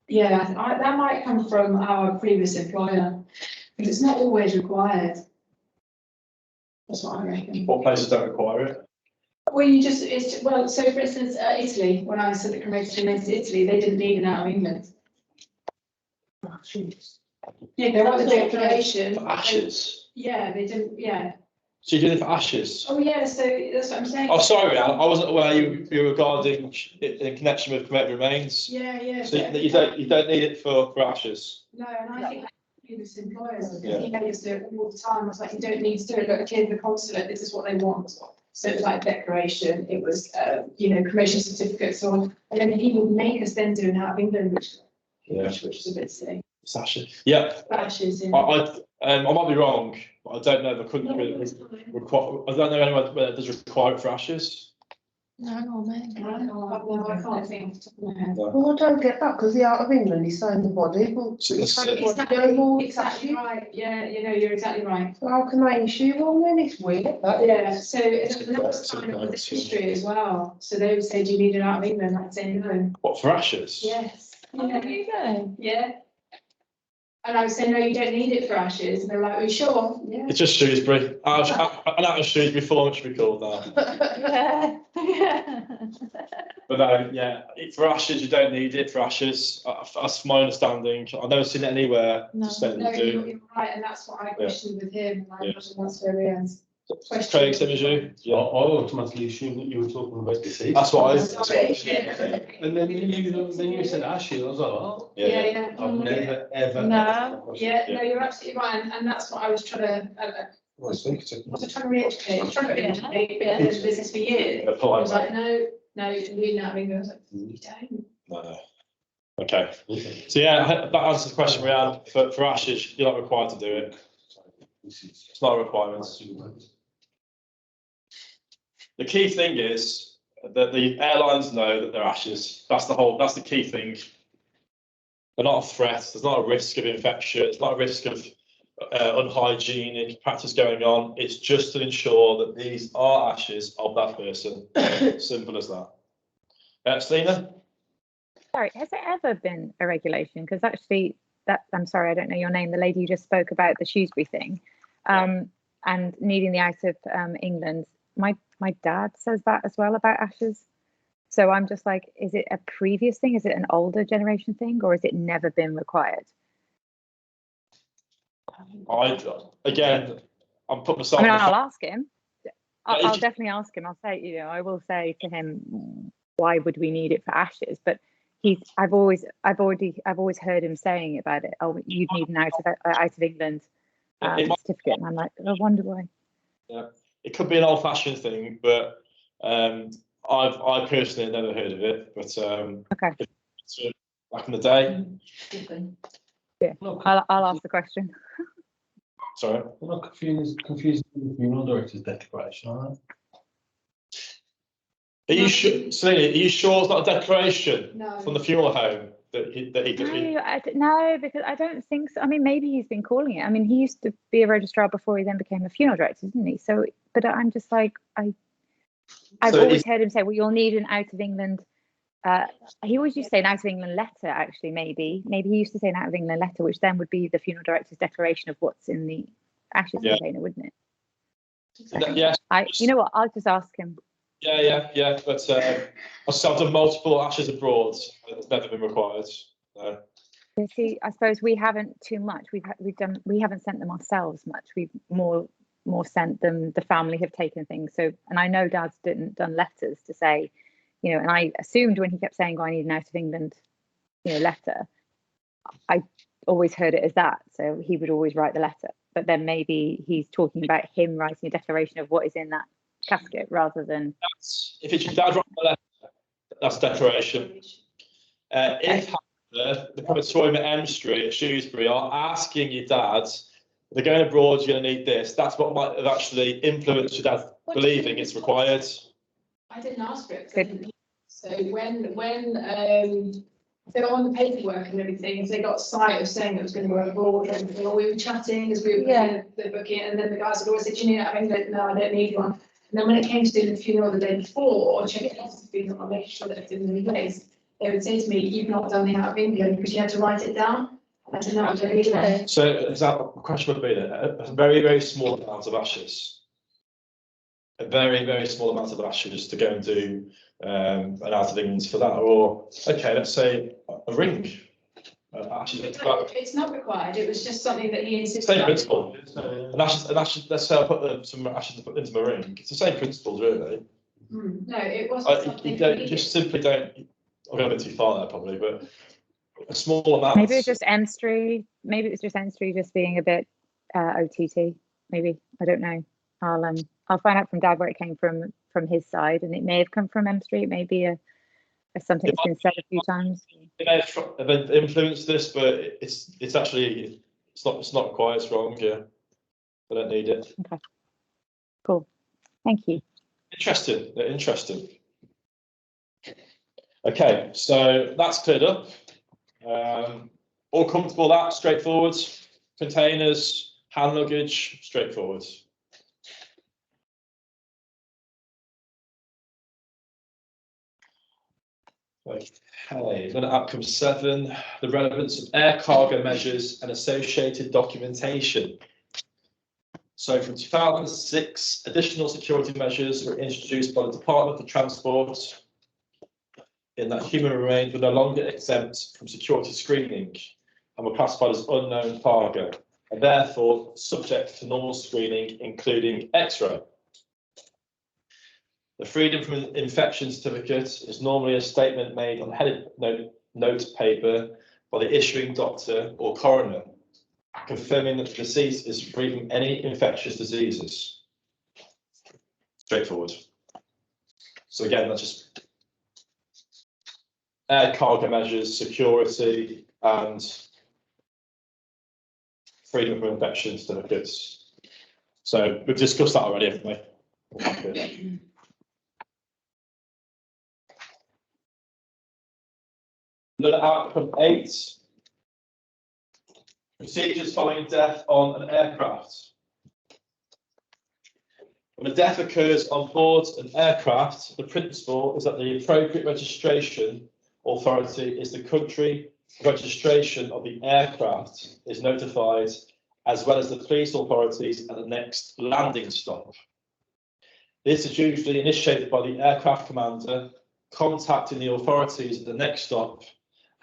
Yeah, that might come from our previous employer, but it's not always required. That's what I reckon. What places don't require it? Well, so for instance, Italy, when I said that cremation went to Italy, they didn't need an out of England. Yeah, they wanted a declaration. For ashes? Yeah, they didn't, yeah. So you did it for ashes? Oh, yeah, so that's what I'm saying. Oh, sorry, Rianne, I wasn't aware you were regarding it in connection with cremated remains. Yeah, yeah. So you don't need it for ashes? No, and I think previous employers, Yeah. he made us do it all the time. I was like, you don't need to do it. Look, here's the consulate, this is what they want. So it was like declaration, it was, cremation certificates on, and then he would make us then do an out of England, which is a bit silly. It's ashes. Yeah. For ashes, yeah. I might be wrong, but I don't know if I couldn't require. I don't know anyone where it does require it for ashes. No, I can't think. Well, I don't get that because the out of England is saying the body, but Exactly right. Yeah, you're exactly right. So how can they issue one then? It's weird. Yeah, so that was kind of this history as well. So they would say, do you need it out of England? I'd say no. What, for ashes? Yes. Oh, there you go. Yeah. And I would say, no, you don't need it for ashes. And they're like, are you sure? Yeah. It's just Shrewsbury. An out of Shrewsbury form, it should be called that. Yeah. But no, yeah, for ashes, you don't need it for ashes. That's my understanding. I've never seen it anywhere. No. To say No, that you do. you're right. And that's what I questioned with him. And I imagine that's where we are. Craig, same as you? I Yeah. automatically assumed that you were talking about deceased. That's what I. And then you said ashes, I was like, oh, Yeah. I've never ever. No. Yeah, no, you're absolutely right. And that's what I was trying to, Well, I think it's I was trying to re-educate. I was trying to re-educate, been in the business for years. I was like, no, you can do that. I was like, you don't. No. Okay. So yeah, that answers the question, Rianne. For ashes, you're not required to do it. It's not a requirement. The key thing is that the airlines know that they're ashes. That's the key thing. They're not a threat. There's not a risk of infection. It's not a risk of unhygienic practice going on. It's just to ensure that these are ashes of that person. Simple as that. Selena? Sorry, has there ever been a regulation? Because actually, I'm sorry, I don't know your name. The lady you just spoke about the Shrewsbury thing, and needing the out of England. My dad says that as well about ashes. So I'm just like, is it a previous thing? Is it an older generation thing, or has it never been required? Again, I'm putting myself. I mean, I'll ask him. I'll definitely ask him. I'll say, I will say to him, why would we need it for ashes? But I've always heard him saying about it. Oh, you'd need an out of England certificate, and I'm like, I wonder why. Yeah, it could be an old-fashioned thing, but I personally never heard of it. But okay, back in the day, yeah, I'll ask the question. Sorry, I'm not confused with funeral director's declaration, are they? Are you sure, Selena? Are you sure it's not a declaration No. from the funeral home that he No, because I don't think so. I mean, maybe he's been calling it. I mean, he used to be a registrar before he then became a funeral director, didn't he? So, but I'm just like, I've always heard him say, well, you'll need an out of England. He always used to say an out of England letter, actually, maybe he used to say an out of England letter, which then would be the funeral director's declaration of what's in the ashes container, wouldn't it? So, yes. You know what? I'll just ask him. Yeah. But I've done multiple ashes abroad. It's never been required. No. See, I suppose we haven't too much. We haven't sent them ourselves much. We've more sent them. The family have taken things. So, and I know Dad's done letters to say, and I assumed when he kept saying, I need an out of England, letter, I always heard it as that. So he would always write the letter. But then maybe he's talking about him writing a declaration of what is in that casket rather than. If it's your dad writing the letter, that's a declaration. If the crematorium at M Street at Shrewsbury are asking your dad, they're going abroad, you're going to need this, that's what might have actually influenced your dad believing it's required. I didn't ask for it. So when they were on the paperwork and everything, they got sight of saying it was going to go abroad and everything, or we were chatting as we were the booking, and then the guys had always said, you need out of England? No, I don't need one. And then when it came to doing the funeral the day before, or checking out the funeral and making sure that everything was in place, they would say to me, you've not done the out of England because you had to write it down. I said, no, I don't need one. So the question would be a very, very small amount of ashes. A very, very small amount of ashes to go and do an out of England for that, or let's say a ring. It's not required. It was just something that he insisted. Same principle. An ashes. Let's say I put some ashes into my ring. It's the same principle, really. No, it wasn't. You just simply don't. I'm going a bit too far there, probably, but a small amount. Maybe it's just M Street. Maybe it's just M Street just being a bit OTT. Maybe, I don't know. I'll find out from Dad where it came from his side, and it may have come from M Street. Maybe something that's been said a few times. It may have influenced this, but it's actually it's not quite as strong. Yeah, I don't need it. Okay, cool. Thank you. Interesting. Okay, so that's cleared up. All comfortable with that? Straightforward. Containers, hand luggage, straightforward. Okay, then outcome 7, the relevance of air cargo measures and associated documentation. So from 2006, additional security measures were introduced by the Department for Transport in that human remains were no longer exempt from security screening and were classified as unknown cargo, and therefore subject to normal screening, including X-ray. The freedom from infection certificate is normally a statement made on headed note paper by the issuing doctor or coroner, confirming that the deceased is free from any infectious diseases. Straightforward. So again, that's just air cargo measures, security, and freedom from infection certificates. So we've discussed that already, haven't we? Look at outcome 8. Procedures following death on an aircraft. When a death occurs on board an aircraft, the principle is that the appropriate registration authority is the country registration of the aircraft is notified, as well as the police authorities at the next landing stop. This is usually initiated by the aircraft commander contacting the authorities at the next stop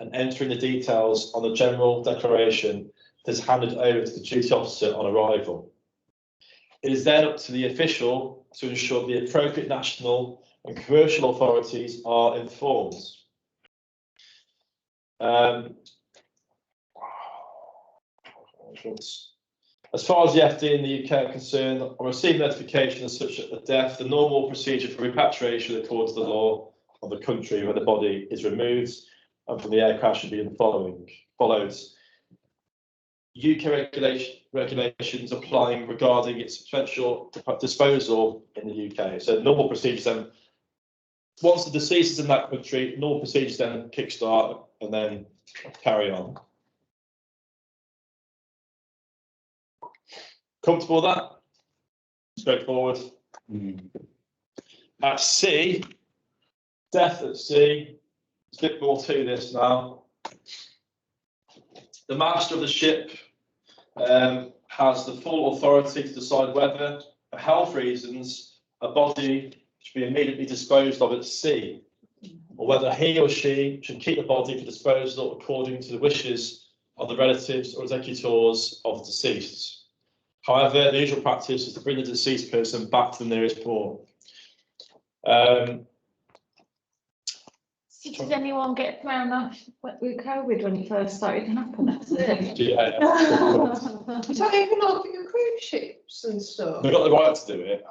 and entering the details on the general declaration that is handed over to the duty officer on arrival. It is then up to the official to ensure the appropriate national and commercial authorities are informed. As far as the FD in the UK are concerned, on receiving notification of such a death, the normal procedure for repatriation according to the law of the country where the body is removed and from the aircraft should be followed. UK regulations applying regarding its potential disposal in the UK. So normal procedures then, once the deceased is in that country, normal procedures then kickstart and then carry on. Comfortable with that? Straightforward. At sea, death at sea, there's a bit more to this now. The master of the ship has the full authority to decide whether, for health reasons, a body should be immediately disposed of at sea, or whether he or she should keep the body for disposal according to the wishes of the relatives or executors of the deceased. However, the usual practice is to bring the deceased person back to the nearest port. Did anyone get thrown off with COVID when it first started happening? Yeah. Is that even on your cruise ships and stuff? They've got the right to do it,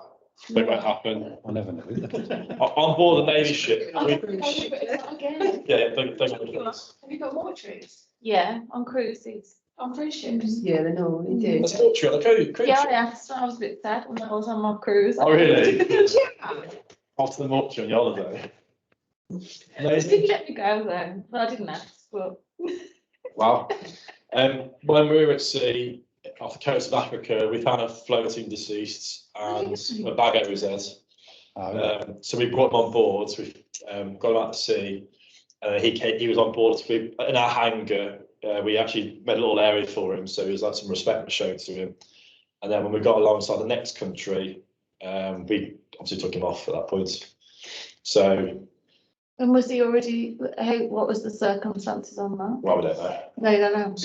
but it won't happen. I never knew that. On board the Navy ship. Oh, but it's not again. Yeah, they got the rights. Have you got mortuaries Yeah, on cruises. on cruise ships? Yeah, they normally do. That's not true. Cruise Yeah, ship. I asked. I was a bit sad when I was on my cruise. Oh, really? After the mortuary on your holiday. They didn't let me go though. Well, I didn't ask, but Wow. When we were at sea off the coast of Africa, we found a floating deceased and a bag over his head. So we brought him on board. So we got him out to sea. He was on board. In our hangar, we actually made a little area for him, so he was like some respect shown to him. And then when we got alongside the next country, we obviously took him off at that point. So. and was he already? What was the circumstances on that? Well, we don't know. No, I don't know.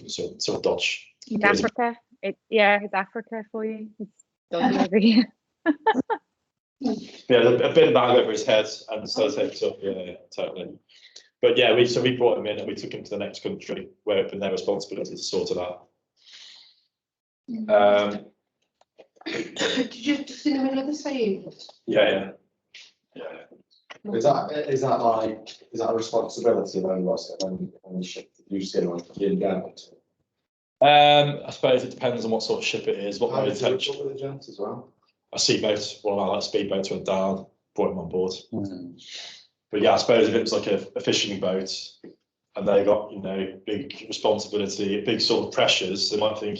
So sort of dodge. It's Africa. It's Africa for you. It's dodgy over here. Yeah, a bit of bag over his head and so taped up. Yeah, totally. But yeah, we brought him in and we took him to the next country where it had been their responsibility to sort it out. Did you just in the middle of the sea? Yeah. Is that a responsibility when the ship you see like being damaged? I suppose it depends on what sort of ship it is, what How their did you intention. report with the gents as well? A speedboat, one of our like speedboats went down, brought him on board. But yeah, I suppose if it was like a fishing boat and they got, big responsibility, big sort of pressures, they might think,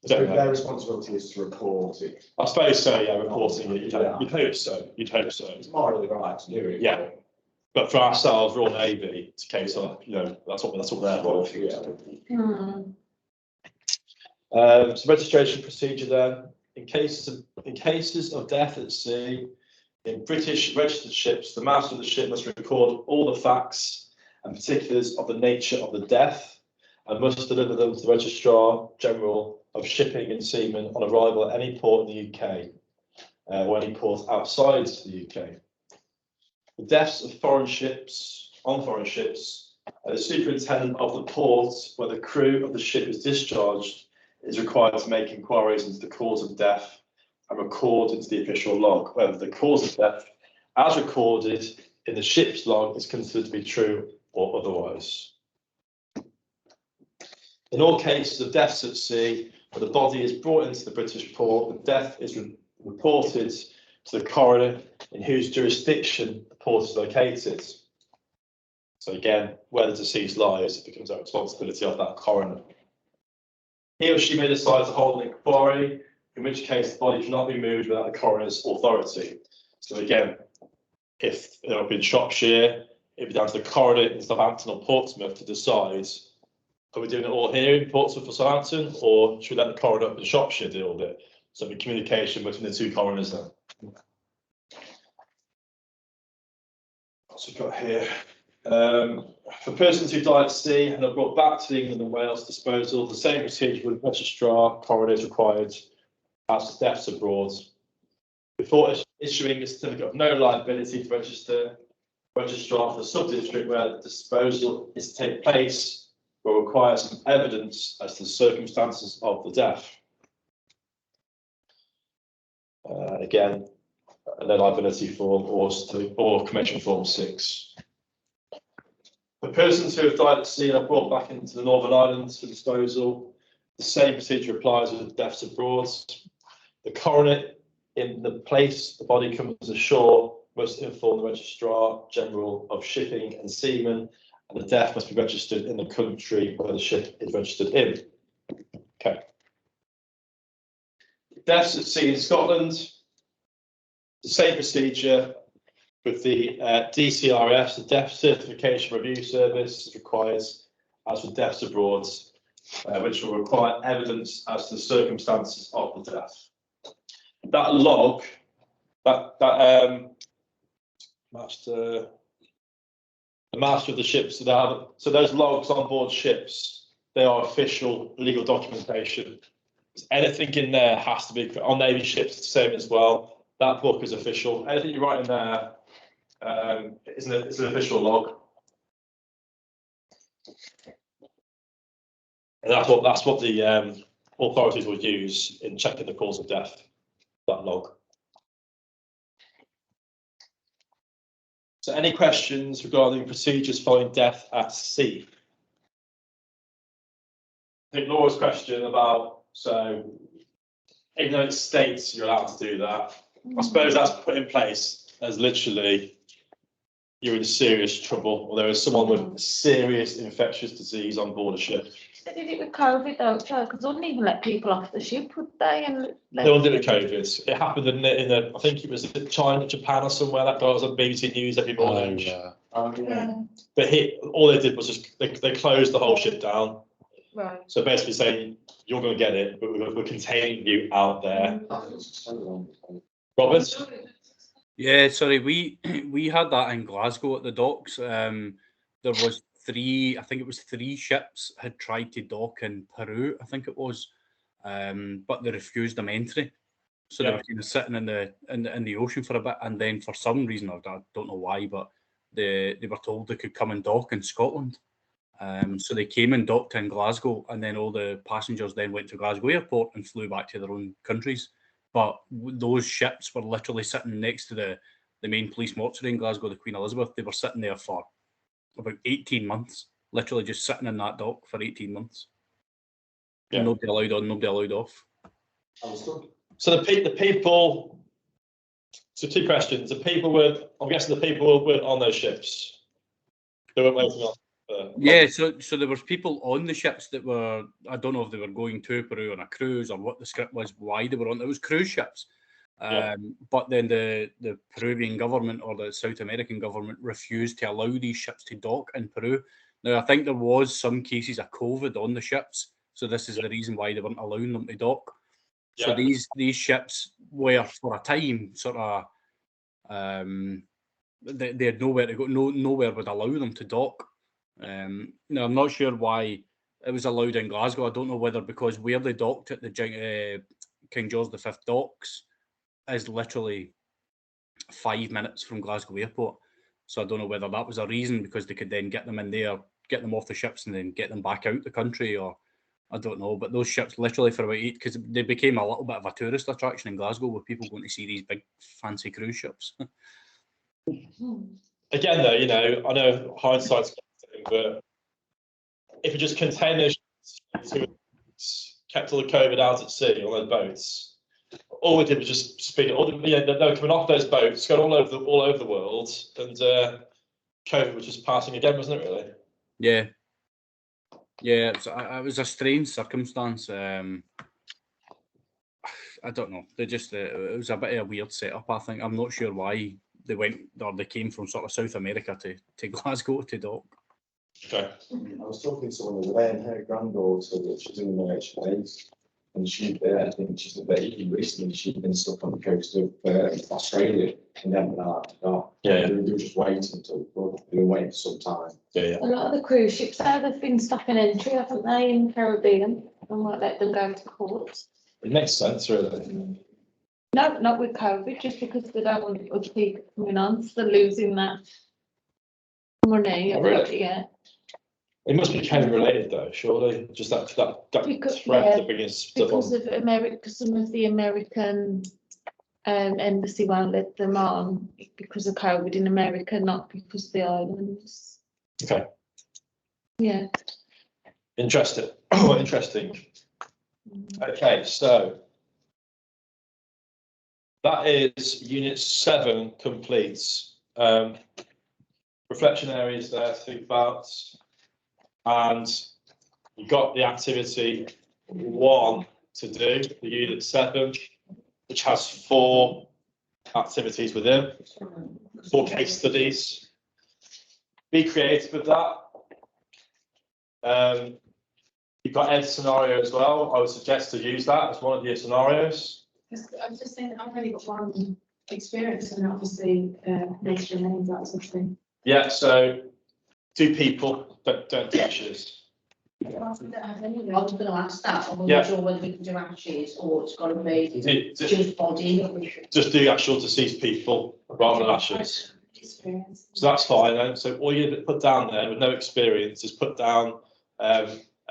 I don't know. Their responsibility is to report it. I suppose so, yeah, reporting it, you'd hope so. It's morally right to do it. Yeah. But for ourselves, Royal Navy, it's a case of, that's what they're for. So registration procedure then. In cases of death at sea, in British registered ships, the master of the ship must record all the facts and particulars of the nature of the death and must deliver them to the Registrar General of Shipping and Seamen on arrival at any port in the UK or any port outside the UK. The deaths of foreign ships, the superintendent of the port where the crew of the ship is discharged is required to make inquiries into the cause of death and record into the official log whether the cause of death, as recorded in the ship's log, is considered to be true or otherwise. In all cases of deaths at sea, where the body is brought into the British port, the death is reported to the coroner in whose jurisdiction the port is located. So again, where the deceased lies, it becomes a responsibility of that coroner. He or she may decide to hold an inquiry, in which case the body cannot be moved without the coroner's authority. So again, if it would be in Shropshire, it'd be down to the coroner in Southampton or Portsmouth to decide, are we doing it all here in Portsmouth or Southampton, or should we let the coroner up in Shropshire deal with it? So the communication between the two coroners then. What's we've got here? For persons who died at sea and are brought back to England and Wales disposal, the same procedure with registrar coroner is required as to deaths abroad. Before issuing a certificate of no liability to registrar for the sub-district where the disposal is to take place will require some evidence as to the circumstances of the death. Again, a no liability form or Commission Form 6. The persons who have died at sea are brought back into the Northern Islands for disposal. The same procedure applies with deaths abroad. The coroner, in the place the body comes ashore, must inform the Registrar General of Shipping and Seamen, and the death must be registered in the country where the ship is registered in. Okay. Deaths at sea in Scotland, the same procedure with the DCRS, the Death Certification Review Service, requires as with deaths abroad, which will require evidence as to the circumstances of the death. That log, the master of the ships, so those logs on board ships, they are official legal documentation. Anything in there has to be, on Navy ships, the same as well. That book is official. Anything you write in there is an official log. And that's what the authorities will use in checking the cause of death, that log. So any questions regarding procedures following death at sea? I think Laura's question about, so even though it states you're allowed to do that, I suppose that's put in place as literally you're in serious trouble, or there is someone with serious infectious disease on board a ship. They did it with COVID though, because they wouldn't even let people off the ship, would they? And They all did it with COVID. It happened in I think it was in China, Japan, or somewhere. That guy was on BBC News every morning. But all they did was just they closed the whole ship down. Right. So basically saying you're going to get it, but we're containing you out there. Robert? Yeah, sorry, we had that in Glasgow at the docks. There was three ships had tried to dock in Peru, I think it was, but they refused them entry. So they were kind of sitting in the ocean for a bit, and then for some reason, I don't know why, but they were told they could come and dock in Scotland. So they came and docked in Glasgow, and then all the passengers then went to Glasgow Airport and flew back to their own countries. But those ships were literally sitting next to the main police mortuary in Glasgow, the Queen Elizabeth. They were sitting there for about 18 months, literally just sitting in that dock for 18 months. Yeah. Nobody allowed on, nobody allowed off. So the people, so two questions. I'm guessing the people were on those ships. They weren't waiting on. Yeah, so there was people on the ships that were, I don't know if they were going to Peru on a cruise or what the script was, why they were on. It was cruise ships. But then the Peruvian government or the South American government refused to allow these ships to dock in Peru. Now, I think there was some cases of COVID on the ships, so this is the reason why they weren't allowing them to dock. So these ships were, for a time, sort of, they had nowhere to go, nowhere would allow them to dock. Now, I'm not sure why it was allowed in Glasgow. I don't know whether because where they docked at the King George V docks is literally 5 minutes from Glasgow Airport. So I don't know whether that was a reason, because they could then get them in there, get them off the ships and then get them back out the country, or I don't know. But those ships literally for about 8, because they became a little bit of a tourist attraction in Glasgow with people going to see these big fancy cruise ships. Again, though, I know hindsight's but if you just contain those ships, kept all the COVID out at sea on those boats, all we did was just speed it. They were coming off those boats, going all over the world, and COVID was just passing again, wasn't it? Really? Yeah. Yeah, it was a strange circumstance. I don't know. They just it was a bit of a weird setup. I think I'm not sure why they went or they came from sort of South America to Glasgow to dock. Okay. I was talking to someone the other day, and her granddaughter, that she's in the HLAs, and I think she's a baby recently. She'd been stuck on the coast of Australia, and they haven't been allowed to dock. Yeah. They were just waiting until they've been waiting for some time. Yeah. A lot of the cruise ships now, they've been stopping entry, haven't they, in the Caribbean? And won't let them go to port. It makes sense, really. No, not with COVID, just because they don't want other people coming on, so they're losing that money. Oh, really? Yeah. It must be COVID related, though, surely. Just that Because, threat yeah, to bringing stuff because on. of America, some of the American embassy won't let them on because of COVID in America, not because of the islands. Okay. Yeah. Interesting. Oh, interesting. Okay, so that is Unit 7 complete. Reflection areas there to think about. And you've got the activity 1 to do, the Unit 7, which has 4 activities within, 4 case studies. Be creative with that. You've got Ed's scenario as well. I would suggest to use that as one of your scenarios. I was just saying, I've only got one experience, and obviously, nature names, that sort of thing. Yeah, so 2 people, don't do ashes. I was going to ask that. I wasn't Yeah. sure whether we can do ashes or it's got to be Just just body. do actual deceased people rather than ashes. Experience. So that's fine then. So all you put down there with no experience is put down a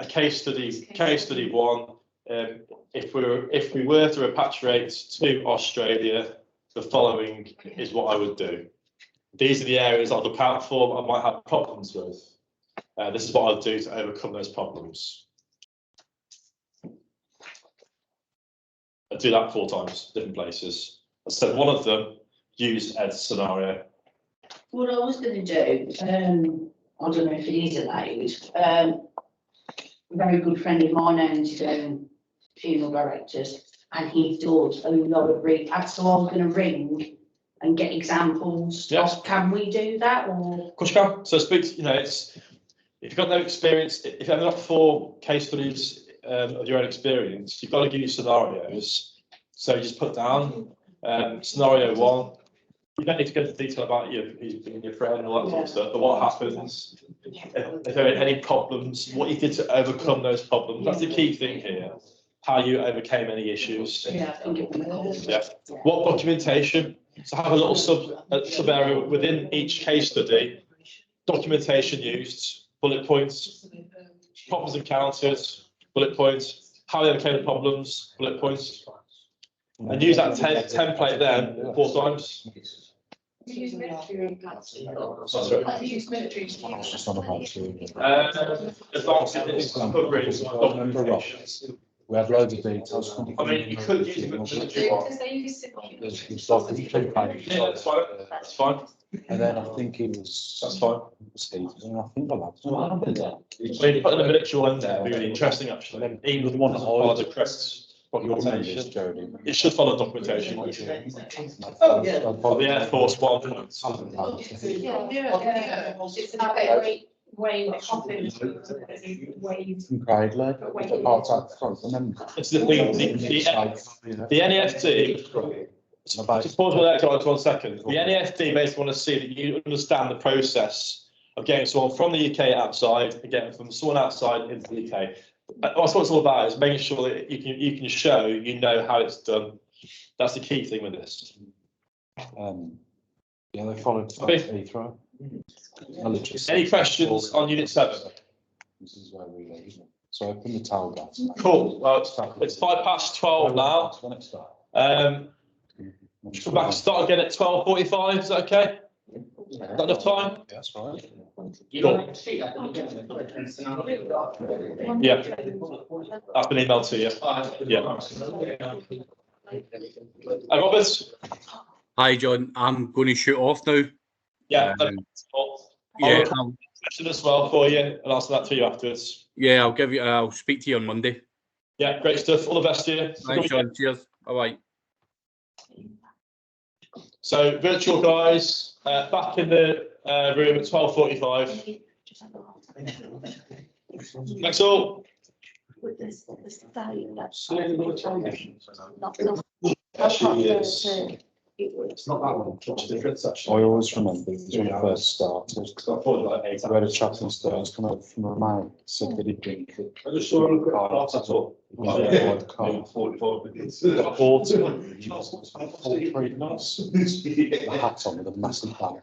case study 1. If we were to repatriate to Australia, the following is what I would do. These are the areas I'd look out for I might have problems with. This is what I'll do to overcome those problems. I do that 4 times, different places. I said one of them, use Ed's scenario. What I was going to do, I don't know if it is allowed, a very good friend of mine owns funeral directors, and he does a lot of so I was going to ring and get examples. Yes. Can we do that, or? Of course you can. So speak, it's, if you've got no experience, if you've got 4 case studies of your own experience, you've got to give you scenarios. So you just put down scenario 1. You don't need to go into detail about your friend and all that sort of stuff, but what happens, if there are any problems, what you did to overcome those problems. That's the key thing here, how you overcame any issues. Yeah, I think it would. Yeah. What documentation? So have a little sub area within each case study. Documentation used, bullet points, problems encountered, bullet points, how they overcame the problems, bullet points. And use that template then 4 times. Use military. Use military. Advanced coverage documentation. We had loads of details. I mean, you could use it with military one. Because they use civil. Yeah, that's fine. That's fine. And then I think it was. That's fine. Steve, and I think the lads. When you put the military one in there, it'd be really interesting actually. Even with one part of crests. Documentation. It should follow documentation. Oh, yeah. The Air Force 1. It's about every wave coffins. Waves. Cradley, part out front, remember? It's the thing, the NEFT, just pause my lecture on 1 second. The NEFT basically want to see that you understand the process of getting someone from the UK outside and getting from someone outside into the UK. That's what it's all about, is making sure that you can show you know how it's done. That's the key thing with this. Yeah, they followed. Okay. Any questions on Unit 7? This is where we leave. So open the towel gas. Cool. Well, it's 12:05 now. Come back and start again at 12:45. Is that okay? Is that enough time? Yeah, that's right. Cool. Yeah. That's been emailed to you. Yeah. Robert? Hi, John. I'm going to shoot off now. Yeah. Yeah, Question as well for you, and I'll send that to you afterwards. yeah, I'll speak to you on Monday. Yeah, great stuff. All the best to you. Thanks, John. Cheers. Bye bye. So virtual guys, back in the room at 12:45. Thanks all. With this, Actually, it's not that one. It's different. I always remember when I first started. I read a chapter and stones come out from a man said that he'd been. I just saw a quick part, that's all. The car. 44 minutes. The hat on with a massive bag.